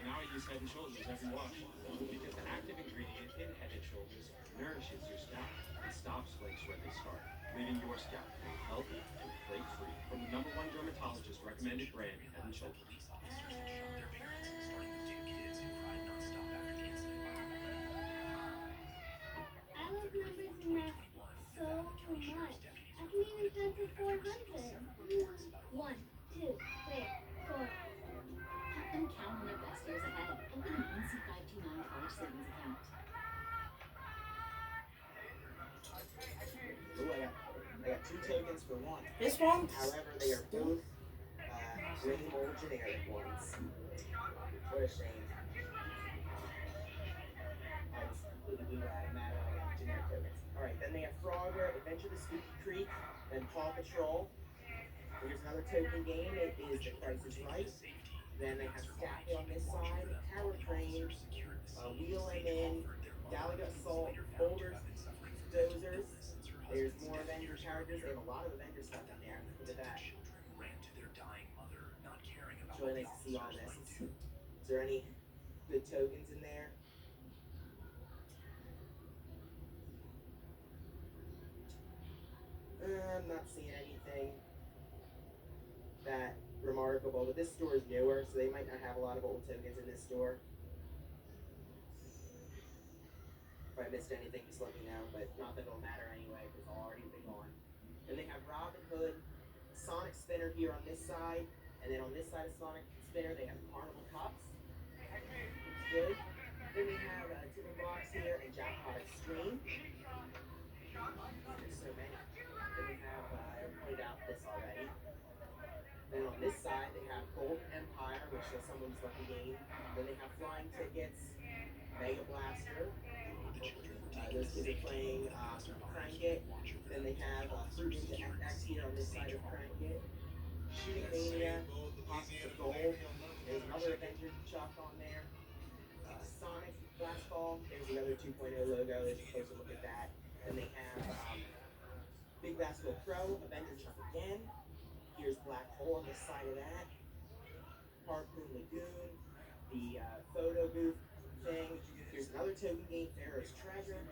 [SPEAKER 4] and now I use Head and Shoulders every wash because the active ingredient in Head and Shoulders nourishes your scalp and stops flakes where they start, leaving your scalp feeling healthy and flake-free from the #1 dermatologist recommended brand, Head and Shoulders.
[SPEAKER 2] I love numbers and math so much. I can even count to 400. 1, 2, 3, 4.
[SPEAKER 8] Help them count on their best years ahead. Open an NC529 college savings account.
[SPEAKER 1] Ooh, I got 2 tokens for 1.
[SPEAKER 10] This one?
[SPEAKER 1] However, they are both really old generic ones. What a shame. I was completely blew out of that. I got generic tokens. Alright, then they have Frogger, Adventure to Spooky Creek, then Paw Patrol. Here's another token game. It is The Price is Right. Then they have Staffy on this side, Tower Crane, Wheel 'em In, Galaga Assault, Boulders, Dozers. There's more Avenger characters. They have a lot of Avenger stuff in there. Look at that. It's really nice to see all this. Is there any good tokens in there? I'm not seeing anything that remarkable, but this store is newer, so they might not have a lot of old tokens in this store. If I missed anything, just let me know, but not that it'll matter anyway, because I'll already be gone. And they have Robin Hood, Sonic Spinner here on this side, and then on this side of Sonic Spinner, they have Carnival Cups. Looks good. Then they have Tippin' Box here and Jackpot Extreme. There's so many. Then they have, I pointed out this already. Then on this side, they have Golden Empire, which is someone's lucky game. Then they have Flying Tickets, Mega Blaster. Those kids are playing Crank It. Then they have Fruit Ninja FX here on this side of Crank It. Shooting Mania, Pockets of Gold. There's another Avenger chalk on there. Sonic Blast Ball. There's another 2.0 logo. There's a closer look at that. Then they have Big Basketball Pro, Avenger Chuck again. Here's Black Hole on this side of that. Harpoon Lagoon. The photo booth thing. Here's another token game, Pharaoh's Treasure.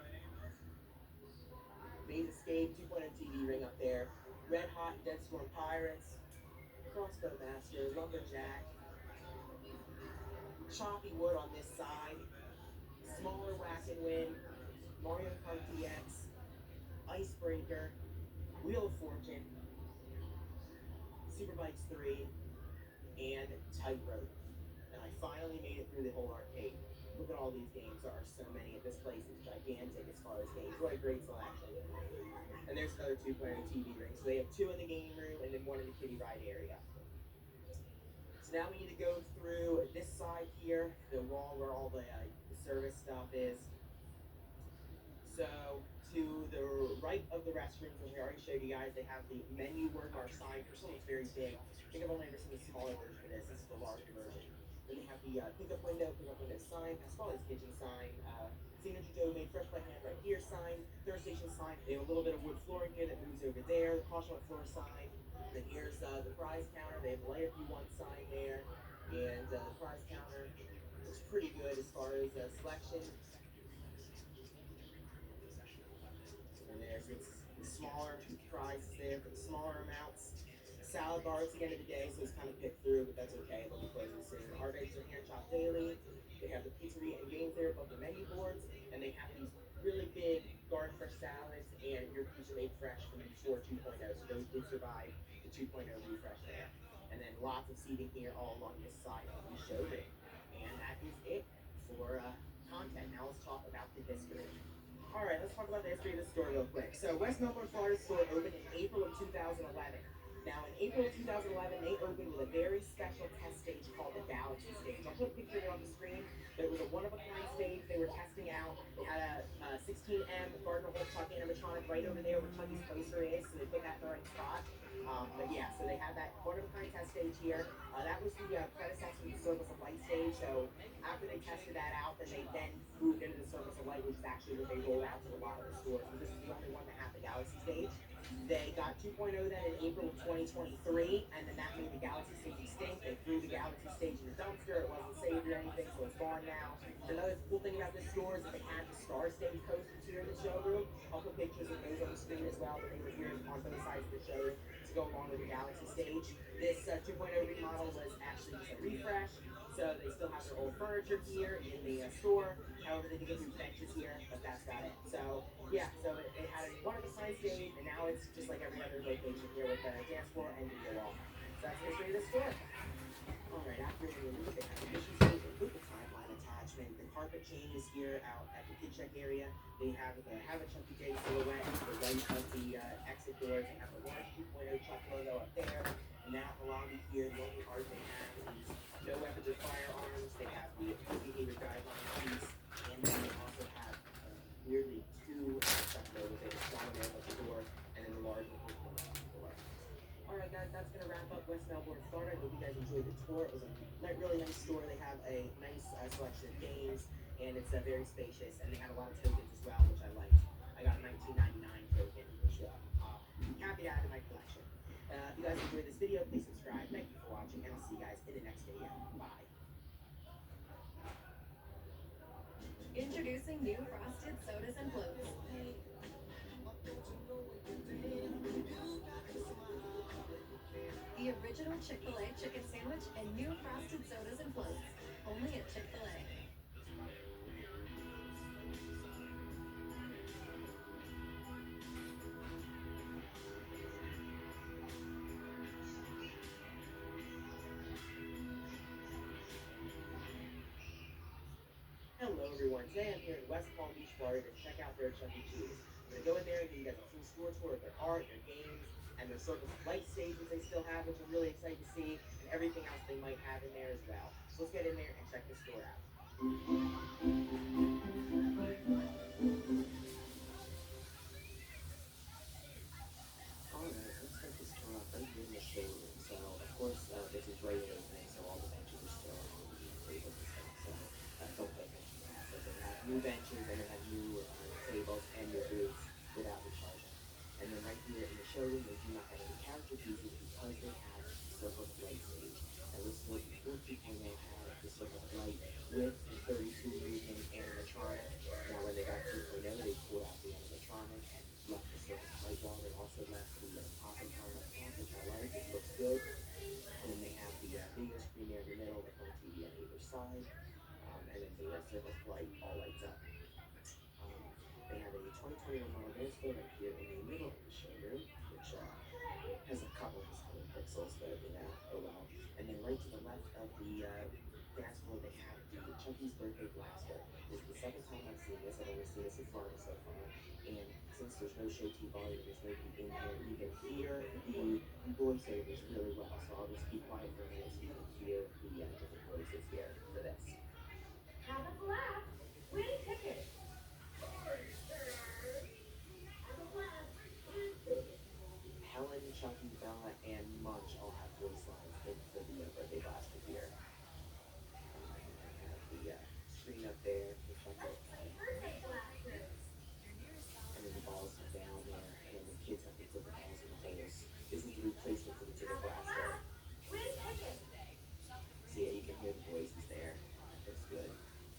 [SPEAKER 1] Maze Escape, 2.0 TV ring up there. Red Hot Dead Storm Pirates. Crossbow Master, Lumberjack. Choppy Wood on this side. Smaller Whack and Win. Mario Kart DX. Icebreaker. Wheel of Fortune. Superbikes 3. And Tightrope. And I finally made it through the whole arcade. Look at all these games. There are so many. This place is gigantic as far as games. What a great selection. And there's another 2.0 TV ring. So they have 2 in the game room and then 1 in the kiddie ride area. So now we need to go through this side here, the wall where all the service stuff is. So to the right of the restrooms, which I already showed you guys, they have the menu word mark sign. This one is very big. I think I've only ever seen a smaller version of this. This is the larger version. Then they have the pickup window sign, Pasquale's kitchen sign, signature Joe made fresh by hand right here sign, third station sign. They have a little bit of wood flooring here that moves over there, the caution floor sign. Then here's the prize counter. They have the light if you want sign there, and the prize counter looks pretty good as far as selection. And there's the smaller prizes there for the smaller amounts. Salad bar, it's the end of the day, so it's kind of picked through, but that's okay. They'll be closing soon. Our eggs are hand chopped daily. They have the pizzeria and games there above the menu boards, and they have these really big garden fresh salads and your pizza made fresh from before 2.0. So those did survive the 2.0 refresh there. And then lots of seating here all along this side of the showroom. And that is it for content. Now let's talk about the history. Alright, let's talk about the history of the store real quick. So West Melbourne, Florida store opened in April of 2011. Now in April of 2011, they opened with a very special test stage called the Galaxy Stage. I'll put a picture of it on the screen, but it was a one-of-a-kind stage they were testing out. They had a 16M Gardner Holt Chuck animatronic right over there where Chucky's poster is, so they put that in the right spot. But yeah, so they had that one-of-a-kind test stage here. That was the predecessor to the Circus of Light stage, so after they tested that out, then they moved into the Circus of Light, which is actually what they rolled out to a lot of the stores. So this is the only one that had the Galaxy stage. They got 2.0 then in April of 2023, and then that made the Galaxy stage extinct. They threw the Galaxy stage in the dumpster. It wasn't saved or anything, so it's gone now. Another cool thing about this store is that they had the Star Stage posters here in the showroom. I'll put pictures of those on the screen as well, but they were here on both sides of the showroom to go along with the Galaxy stage. This 2.0 remodel was actually just a refresh, so they still have their old furniture here in the store. However, they did get new benches here, but that's about it. So yeah, so it had a one-of-a-kind stage, and now it's just like every other location here with the dance floor and video wall. So that's the history of the store. Alright, after we leave, they have the mission statement with the timeline attachment. The carpet chain is here out at the kid check area. They have the Have a Chucky Day silhouette, the right of the exit doors. They have the large 2.0 Chuck logo up there. And now the lobby here, the only art they have is no weapons or firearms. They have the behavior guidelines piece, and then they also have nearly 2 Chuck logos. They have a small one at the door, and then the large one at the door. Alright guys, that's going to wrap up West Melbourne, Florida. I hope you guys enjoyed the tour. It was a really nice store. They have a nice selection of games, and it's very spacious, and they have a lot of tokens as well, which I liked. I got a 1999 token, which I'm happy to add to my collection. If you guys enjoyed this video, please subscribe. Thank you for watching, and I'll see you guys in the next video. Bye.
[SPEAKER 3] Introducing new frosted sodas and floats. The original Chick-fil-A chicken sandwich and new frosted sodas and floats. Only at Chick-fil-A.
[SPEAKER 1] Hello everyone, today I'm here in West Palm Beach, Florida to check out their Chuck E. Cheese. I'm gonna go in there and give you guys a full store tour of their art, their games, and their Circus of Light stages they still have, which I'm really excited to see, and everything else they might have in there as well. So let's get in there and check the store out. Alright, let's start this tour off right here in the showroom. So, of course, this is right opening, so all the benches are still on the tables and stuff, so don't pay attention to that. But they have new benches and they have new tables and new booths without the charging. And then right here in the showroom, they do not have any character pieces because they have the Circle of Light stage. And this was before 2.0 had the Circle of Light with the 32 moving animatronic. Now when they got 2.0, they pulled out the animatronic and left the Circle of Light wall. They also left the possum tower up top, which I like. It looks good. And then they have the video screen there in the middle with home TV on either side. And then the Circle of Light all lights up. They have a 2021 model dance floor right here in the middle of the showroom, which has a couple of discolored pixels, but oh well. And then right to the left of the dance floor, they have the Chucky's Birthday Blaster. This is the second time I've seen this. I've only seen this in Florida so far. And since there's no show T volume, there's nobody in here, you can hear the voiceovers really well. So I'll just keep quiet for a minute so you can hear the different voices here for this.
[SPEAKER 2] Have a blast. Win tickets.
[SPEAKER 1] Helen, Chucky, Bella, and Munch all have voice lines in for the Birthday Blaster here. I have the screen up there for Chucky. And then the balls are down there, and then the kids have to put the balls in the holes. This is the replacement for the Ticket Blaster. So yeah, you can hear the voices there. It's good.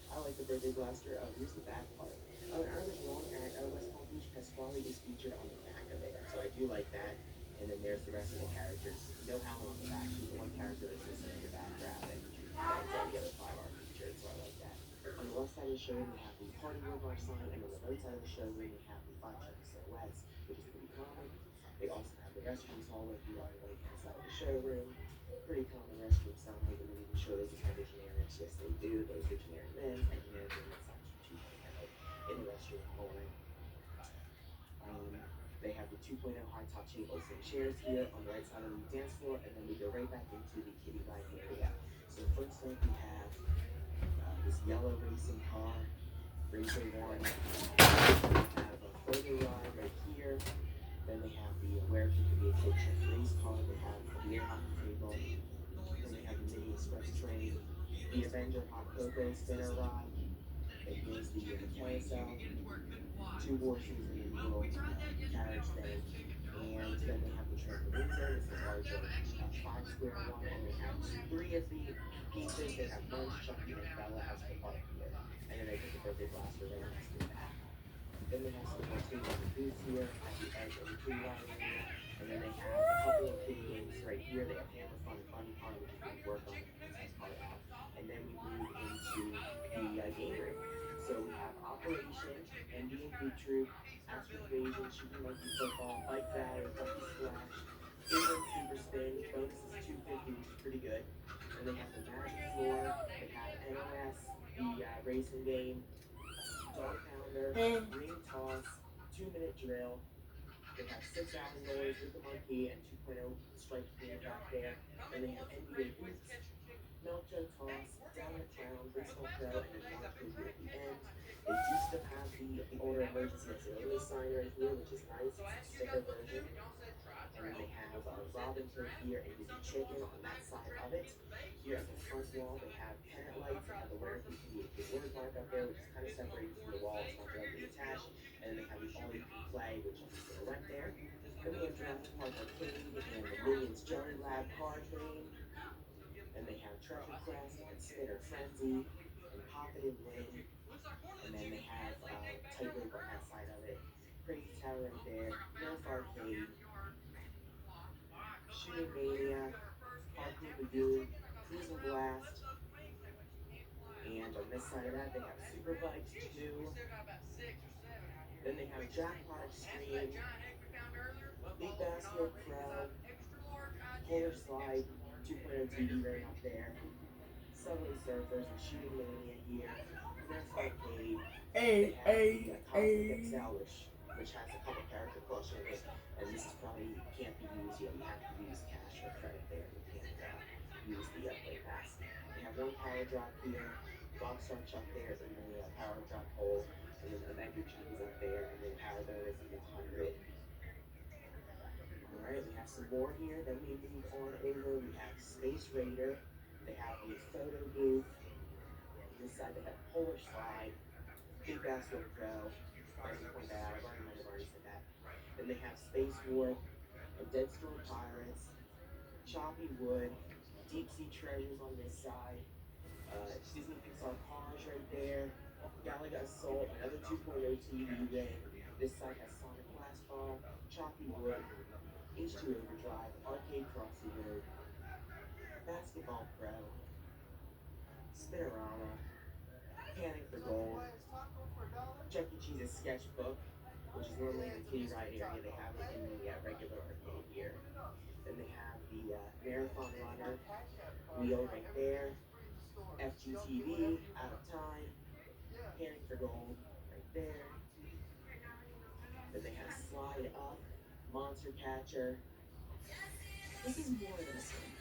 [SPEAKER 1] I like the Birthday Blaster. Oh, here's the back part. Oh, and I was wrong at West Palm Beach. Pasquale is featured on the back of it, so I do like that. And then there's the rest of the characters. No Helen on the back. She's the one character that's missing in the background, and all the other five are featured, so I like that. On the left side of the showroom, we have the Party Robot sign, and on the right side of the showroom, we have the five Chucky silhouettes, which is pretty common. They also have the restrooms hallway here on the right-hand side of the showroom. Pretty common restroom sign, and then you can show those are the generics. Yes, they do. Those are generic men and generic women's section 2.0 in the restroom hallway. They have the 2.0 high top tables and chairs here on the right side of the dance floor, and then we go right back into the kiddie ride area. So first up we have this yellow racing car, Racer One. They have a photo ride right here. Then they have the Where Can You Be a Kid Check race car. They have the beer hockey table. Then they have the mini express train, the Avenger hot cocoa spinner ride. And here's the carousel, two horses and a little carriage thing. And then they have the trampoline zone. It's the larger 5 square one, and they have three of the pieces. They have Munch, Chucky, and Bella as the park here. And then they put the Birthday Blaster right next to that. Then they have some more tables and booths here at the edge of the kiddie ride area. And then they have a couple of kiddie games right here. They have Hammer Fun and Funny Pond, which is going to work on the princess part out. And then we move into the game room. So we have Operation, Indian Boot Troop, Astro Invasion, Chicken Monkey Football, Bike Rally, Bucky Splash, England Super Spin, bonus is 250, which is pretty good. And they have the Magic Floor, they have NOS, the racing game, Dog Pounder, Ring Toss, 2-minute drill. They have 6 hours rollers with the monkey and 2.0 striped game back there. And they have NBA Hoops, Milk Jug Toss, Down the Clown, Baseball Pro, and then Mark Movie at the end. They do still have the Order of Emergency Auxiliary sign right here, which is nice. It's a sticker version. And then they have Robin Hood here and Dizzy Chicken on that side of it. Here at the front wall, they have pennant lights. They have the Where Can You Be a Kid word mark up there, which is kind of separated from the wall. It's not directly attached. And then they have the All You Can Play, which is a silhouette there. Then we have Jurassic Park Arcade and the Minions Jelly Lab car train. Then they have Treasure Quest and Spinner Frenzy and Pop It and Win. And then they have Tightrope on that side of it. Crazy Tower right there. Nerf Arcade. Shooting Mania. Parkour Lagoon. Cruising Blast. And on this side of that, they have Super Bikes 2. Then they have Jackpot Extreme. Big Basket Pro. Polar Slide 2.0 TV right up there. Subway Surfers and Shooting Mania here. There's Arcade.
[SPEAKER 10] Hey,
[SPEAKER 1] They have the
[SPEAKER 10] hey,
[SPEAKER 1] Cosmic
[SPEAKER 10] hey.
[SPEAKER 1] Excel, which has a couple character plush in it, and this is probably can't be used yet. You have to use cash or credit there. You can't use the play pass. They have one power drop here. Rockstar Chuck there is in the power drop hole, and then Avenger Chuck is up there, and then Power Burn is in the 100. All right, we have some more here. Then we move on over. We have Space Raider. They have the photo booth. On this side, they have Polar Slide, Big Basketball Pro. I already pointed that out. I've already said that. Then they have Space Warp, and Dead Storm Pirates, Choppy Wood, Deep Sea Treasures on this side. Disney Pixar Cars right there. Galaga Assault, another 2.0 TV ring. This side has Sonic Blast Ball, Choppy Wood, H2 Overdrive, Arcade Crossy Road, Basketball Pro, Spinorama, Panic for Gold, Chuck E. Cheese's Sketchbook, which is normally in the kitty ride area. They have it in the regular arcade here. Then they have the Marathon Runner wheel right there. FGTV, Out of Time, Panic for Gold right there. Then they have Slide Up, Monster Catcher.
[SPEAKER 7] This is more than a spin.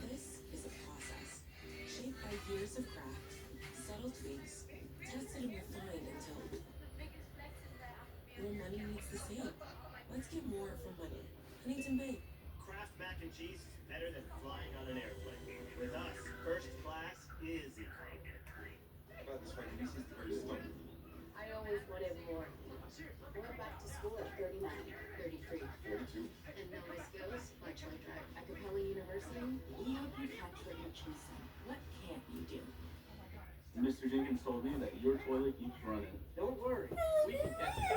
[SPEAKER 7] This is a process, shaped by years of craft, subtle tweaks, tested and refined until your money needs the same. Let's get more for money. Huntington Bank.
[SPEAKER 11] Kraft mac and cheese is better than flying on an airplane. With us, first class is economy.
[SPEAKER 5] How about this one? This is the first one.
[SPEAKER 8] I always wanted more. Going back to school at 39, 33.
[SPEAKER 5] 42.
[SPEAKER 8] And now my skills, much like at Acapella University, we help you catch what you're chasing. What can't you do?
[SPEAKER 12] Mr. Jenkins told me that your toilet keeps running.
[SPEAKER 11] Don't worry, we can catch it.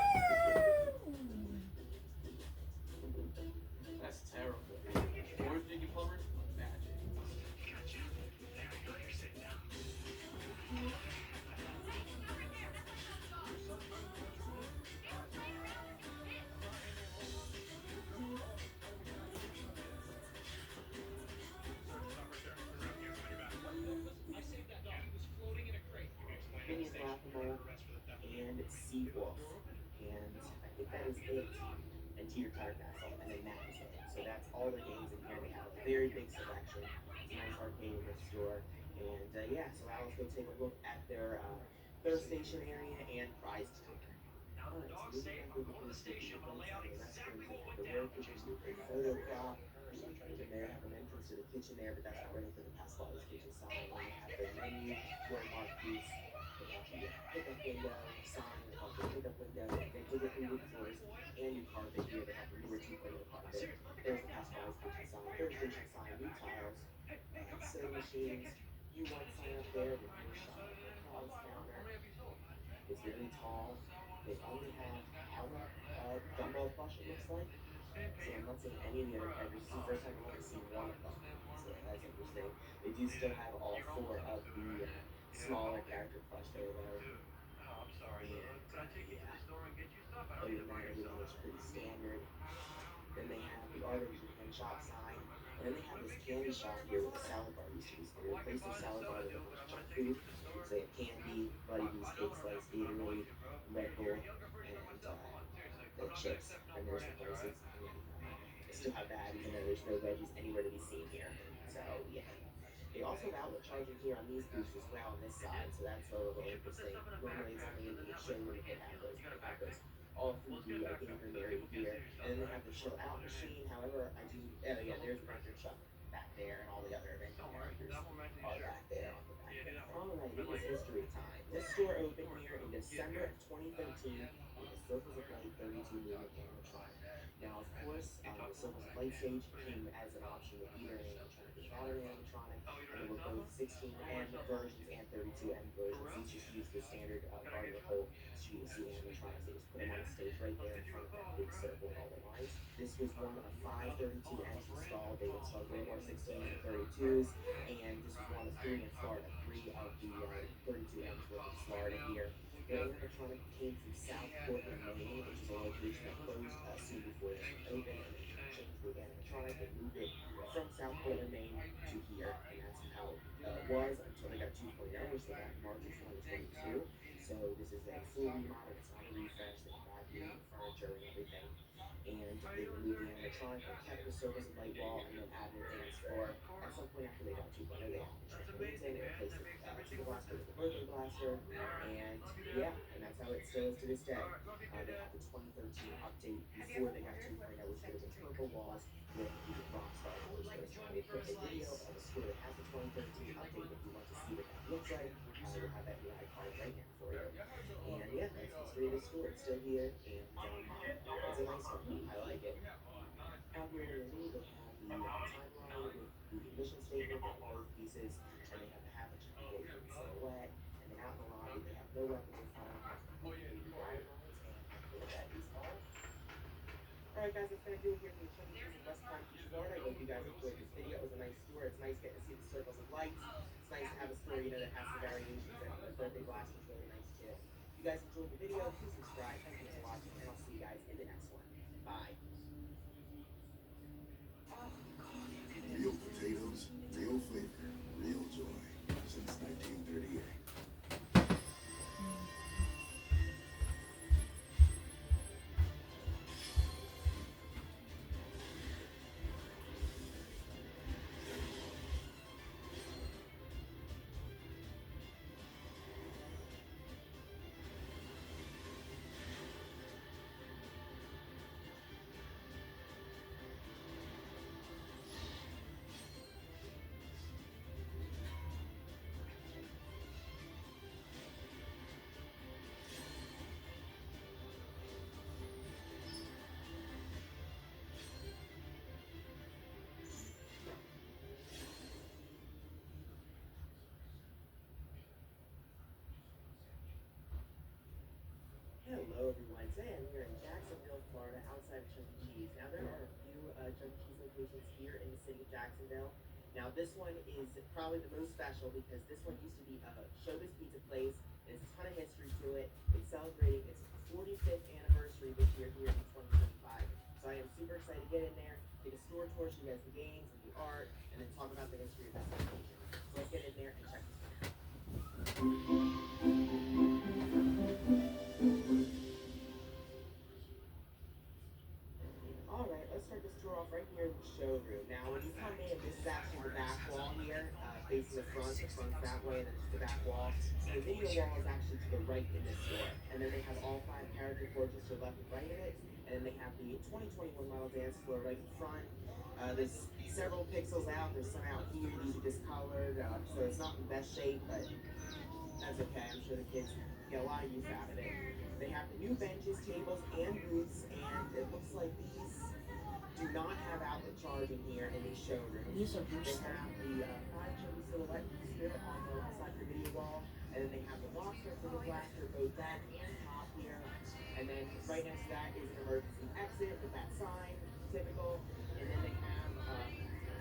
[SPEAKER 12] That's terrible. Where's Jiggy Plumber? Magic.
[SPEAKER 1] Minions Laughable, and Seawolf. And I think that is it. And Teeter Totter Castle, and then that is it. So that's all their games in here. They have a very big selection. It's a nice arcade in the store. And yeah, so now let's go take a look at their third station area and prize counter. Alright, so moving on to the third station. The restrooms, they have the work, which is the photo prop. And they have an entrance to the kitchen there, but that's not ready for the Pasquale's kitchen sign. And they have their menu, door marquees. They have the pickup window, sign, they have the pickup window. They did it through wood floors and new carpet here. They have the newer 2.0 carpet. There's the Pasquale's kitchen sign, third station sign, new tiles, sewing machines. You want sign up there, the new shop, the prize counter. It's really tall. They only have Dumbo plush, it looks like. So I'm not seeing any of the other characters. This is the first time I've only seen one of them. So that's interesting. They do still have all four of the smaller character plush there though. And yeah. Other than that, everything looks pretty standard. Then they have the artisan and shop sign. And then they have this candy shop here with a salad bar used to be. So they replaced their salad bar with junk food. So they have candy, Buddy Bees, Cake Slice, Gatorade, Red Bull, and the chips. And there's the prices. They still have that even though there's no veggies anywhere to be seen here. So yeah. They also have outlet charging here on these booths as well on this side, so that's a little interesting. Normally it's only in the showroom that they have those, but they have those all through the game room area here. And then they have the chill out machine. However, oh yeah, there's Ranker Chuck back there, and all the other adventure characters are back there on the back. Alright, it is history time. This store opened here in December of 2013 with the Circles of Light 32 million animatronic. Now, of course, the Circles of Light stage came as an option with either an animatronic or not an animatronic, and there were both 16M versions and 32M versions. Each just used the standard garter hole GC animatronics. They just put them on the stage right there in front of that big circle with all the lines. This was one of 5 32Ms installed. They installed 3 more 16s and 32s, and this was one of 3 in Florida. 3 of the 32Ms were in Florida here. The animatronic came from South Portland, Maine, which is a location that closed soon before it opened, and they changed the animatronic and moved it from South Portland, Maine to here, and that's how was until they got 2.0, which they got in March of 2022. So this is a full remodel. It's not a refresh. They got new furniture and everything. And they removed the animatronic, they kept the circles of light wall, and then added a dance floor. At some point after they got 2.0, they added the trampolines in, they replaced the Tinder Blaster with the birthday blaster, and yeah, and that's how it still is to this day. They had the 2013 update before they got 2.0, which would have been purple walls with the Rockstar posters. They put a video of a store that has the 2013 update. If you want to see what that looks like, we'll have that in the iCard right now for you. And yeah, that's the history of the store. It's still here, and it's a nice one. I like it. Out here underneath, they have the timeline with the mission statement on both pieces, and they have the half inch high green silhouette. And then out in the lobby, they have no weapons or firearms, community guidelines, and I think that is all. Alright guys, that's gonna do it here from the Chuck E. Cheese in West Palm Beach, Florida. I hope you guys enjoyed this video. It was a nice tour. It's nice getting to see the circles of lights. It's nice to have a store, you know, that has some variations, and the birthday blast was really nice too. If you guys enjoyed the video, please subscribe. Thank you for watching, and I'll see you guys in the next one. Bye.
[SPEAKER 6] Real potatoes, real flavor, real joy. Since 1938.
[SPEAKER 1] Hello everyone, today I'm here in Jacksonville, Florida, outside of Chuck E. Cheese. Now there are a few Chuck E. Cheese locations here in the city of Jacksonville. Now this one is probably the most special because this one used to be a Showbiz Pizza place. There's a ton of history to it. It's celebrating its 45th anniversary this year here in 2025. So I am super excited to get in there, take a store tour, show you guys the games and the art, and then talk about the history of this location. So let's get in there and check this one out. Alright, let's start this tour off right here in the showroom. Now, when you come in, this is actually the back wall here, facing the front's that way, and then it's the back wall. So the video wall is actually to the right in this store. And then they have all 5 character portraits to the left and right of it. And then they have the 2021 model dance floor right in front. There's several pixels out, there's some out here, these are discolored, so it's not in the best shape, but that's okay. I'm sure the kids get a lot of use out of it. They have the new benches, tables, and booths, and it looks like these do not have outlet charging here in these showrooms. These are they have the 5 chunky silhouette spirit on the left side of the video wall, and then they have the Rockstar for the blaster, both back and top here. And then right next to that is an emergency exit with that sign, typical. And then they have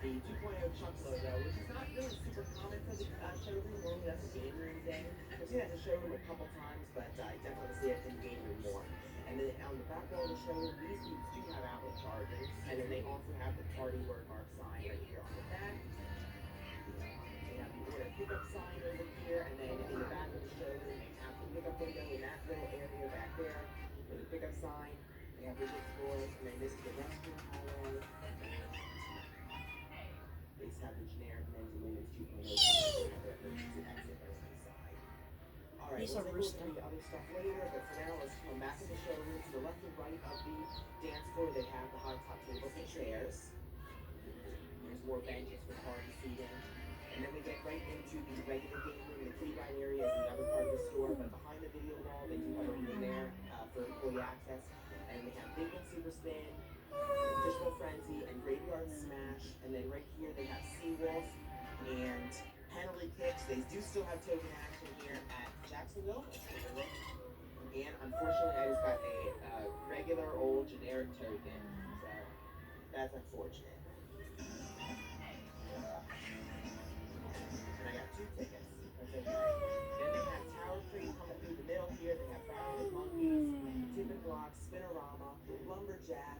[SPEAKER 1] the 2.0 Chuck logo, which is not really super common for the showroom. Normally that's a game room thing. I've seen that in the showroom a couple times, but I definitely see it in the game room more. And then on the back wall of the showroom, these booths do have outlet charging. And then they also have the party word mark sign right here on the back. They have the order pickup sign over here, and then in the back of the showroom, they have the pickup window in that little area back there with the pickup sign. They have the stores, and then this is the restaurant hallway. They just have the generic men's and women's 2.0 and have their emergency exit right on the side. Alright, we'll take a look at the other stuff later, but for now, let's come back to the showroom. To the left and right of the dance floor, they have the high top tables and chairs. There's more benches for party seating. And then we get right into the regular game room. The kiddie ride area is the other part of the store, but behind the video wall, they do have a room there for employee access. And they have Big Win Super Spin, Fishbowl Frenzy, and Graveyard Smash. And then right here, they have Seawolf and penalty kicks. They do still have token action here at Jacksonville. And unfortunately, I just got a regular old generic token. So that's unfortunate. And I got 2 tickets. That's okay. Then they have Tower Creek coming through the middle here. They have Barry the Monkeys, Tip and Block, Spinorama, Lumberjack,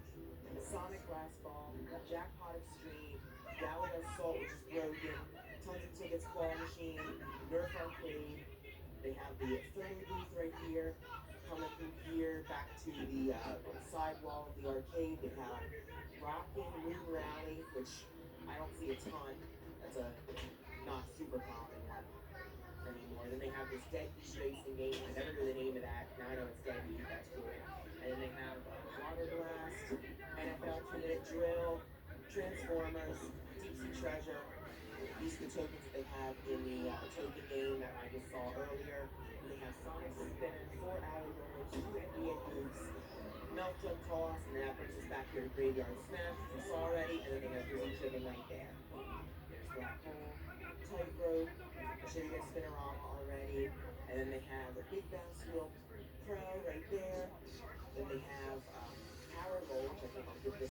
[SPEAKER 1] Sonic Glass Ball, Jackpot Extreme, Galaga Salt, which is broken,
[SPEAKER 10] tons of tickets, claw machine, Nerf arcade. They have the photo booth right here. Coming through here, back to the side wall of the arcade, they have Rockin' Moon Rally, which I don't see a ton. That's a not super common one anymore. Then they have this Deadbeat racing game. I never knew the name of that. Now I know it's Deadbeat. That's cool. And then they have Water Blast, NFL 2-minute drill, Transformers, Deep Sea Treasure. These are the tokens that they have in the token game that I just saw earlier. And they have Sonic Spin, 4 alley rollers, 2 NBA hoops, Milk Jug Toss, and then that brings us back here to Graveyard Smash, which we saw already, and then they have Dizzy Chicken right there. There's Black Hole, Tightrope, I showed you guys Spinorama already, and then they have a Big Bounce Wheel Pro right there. Then they have Power Roll, which I think I'll give this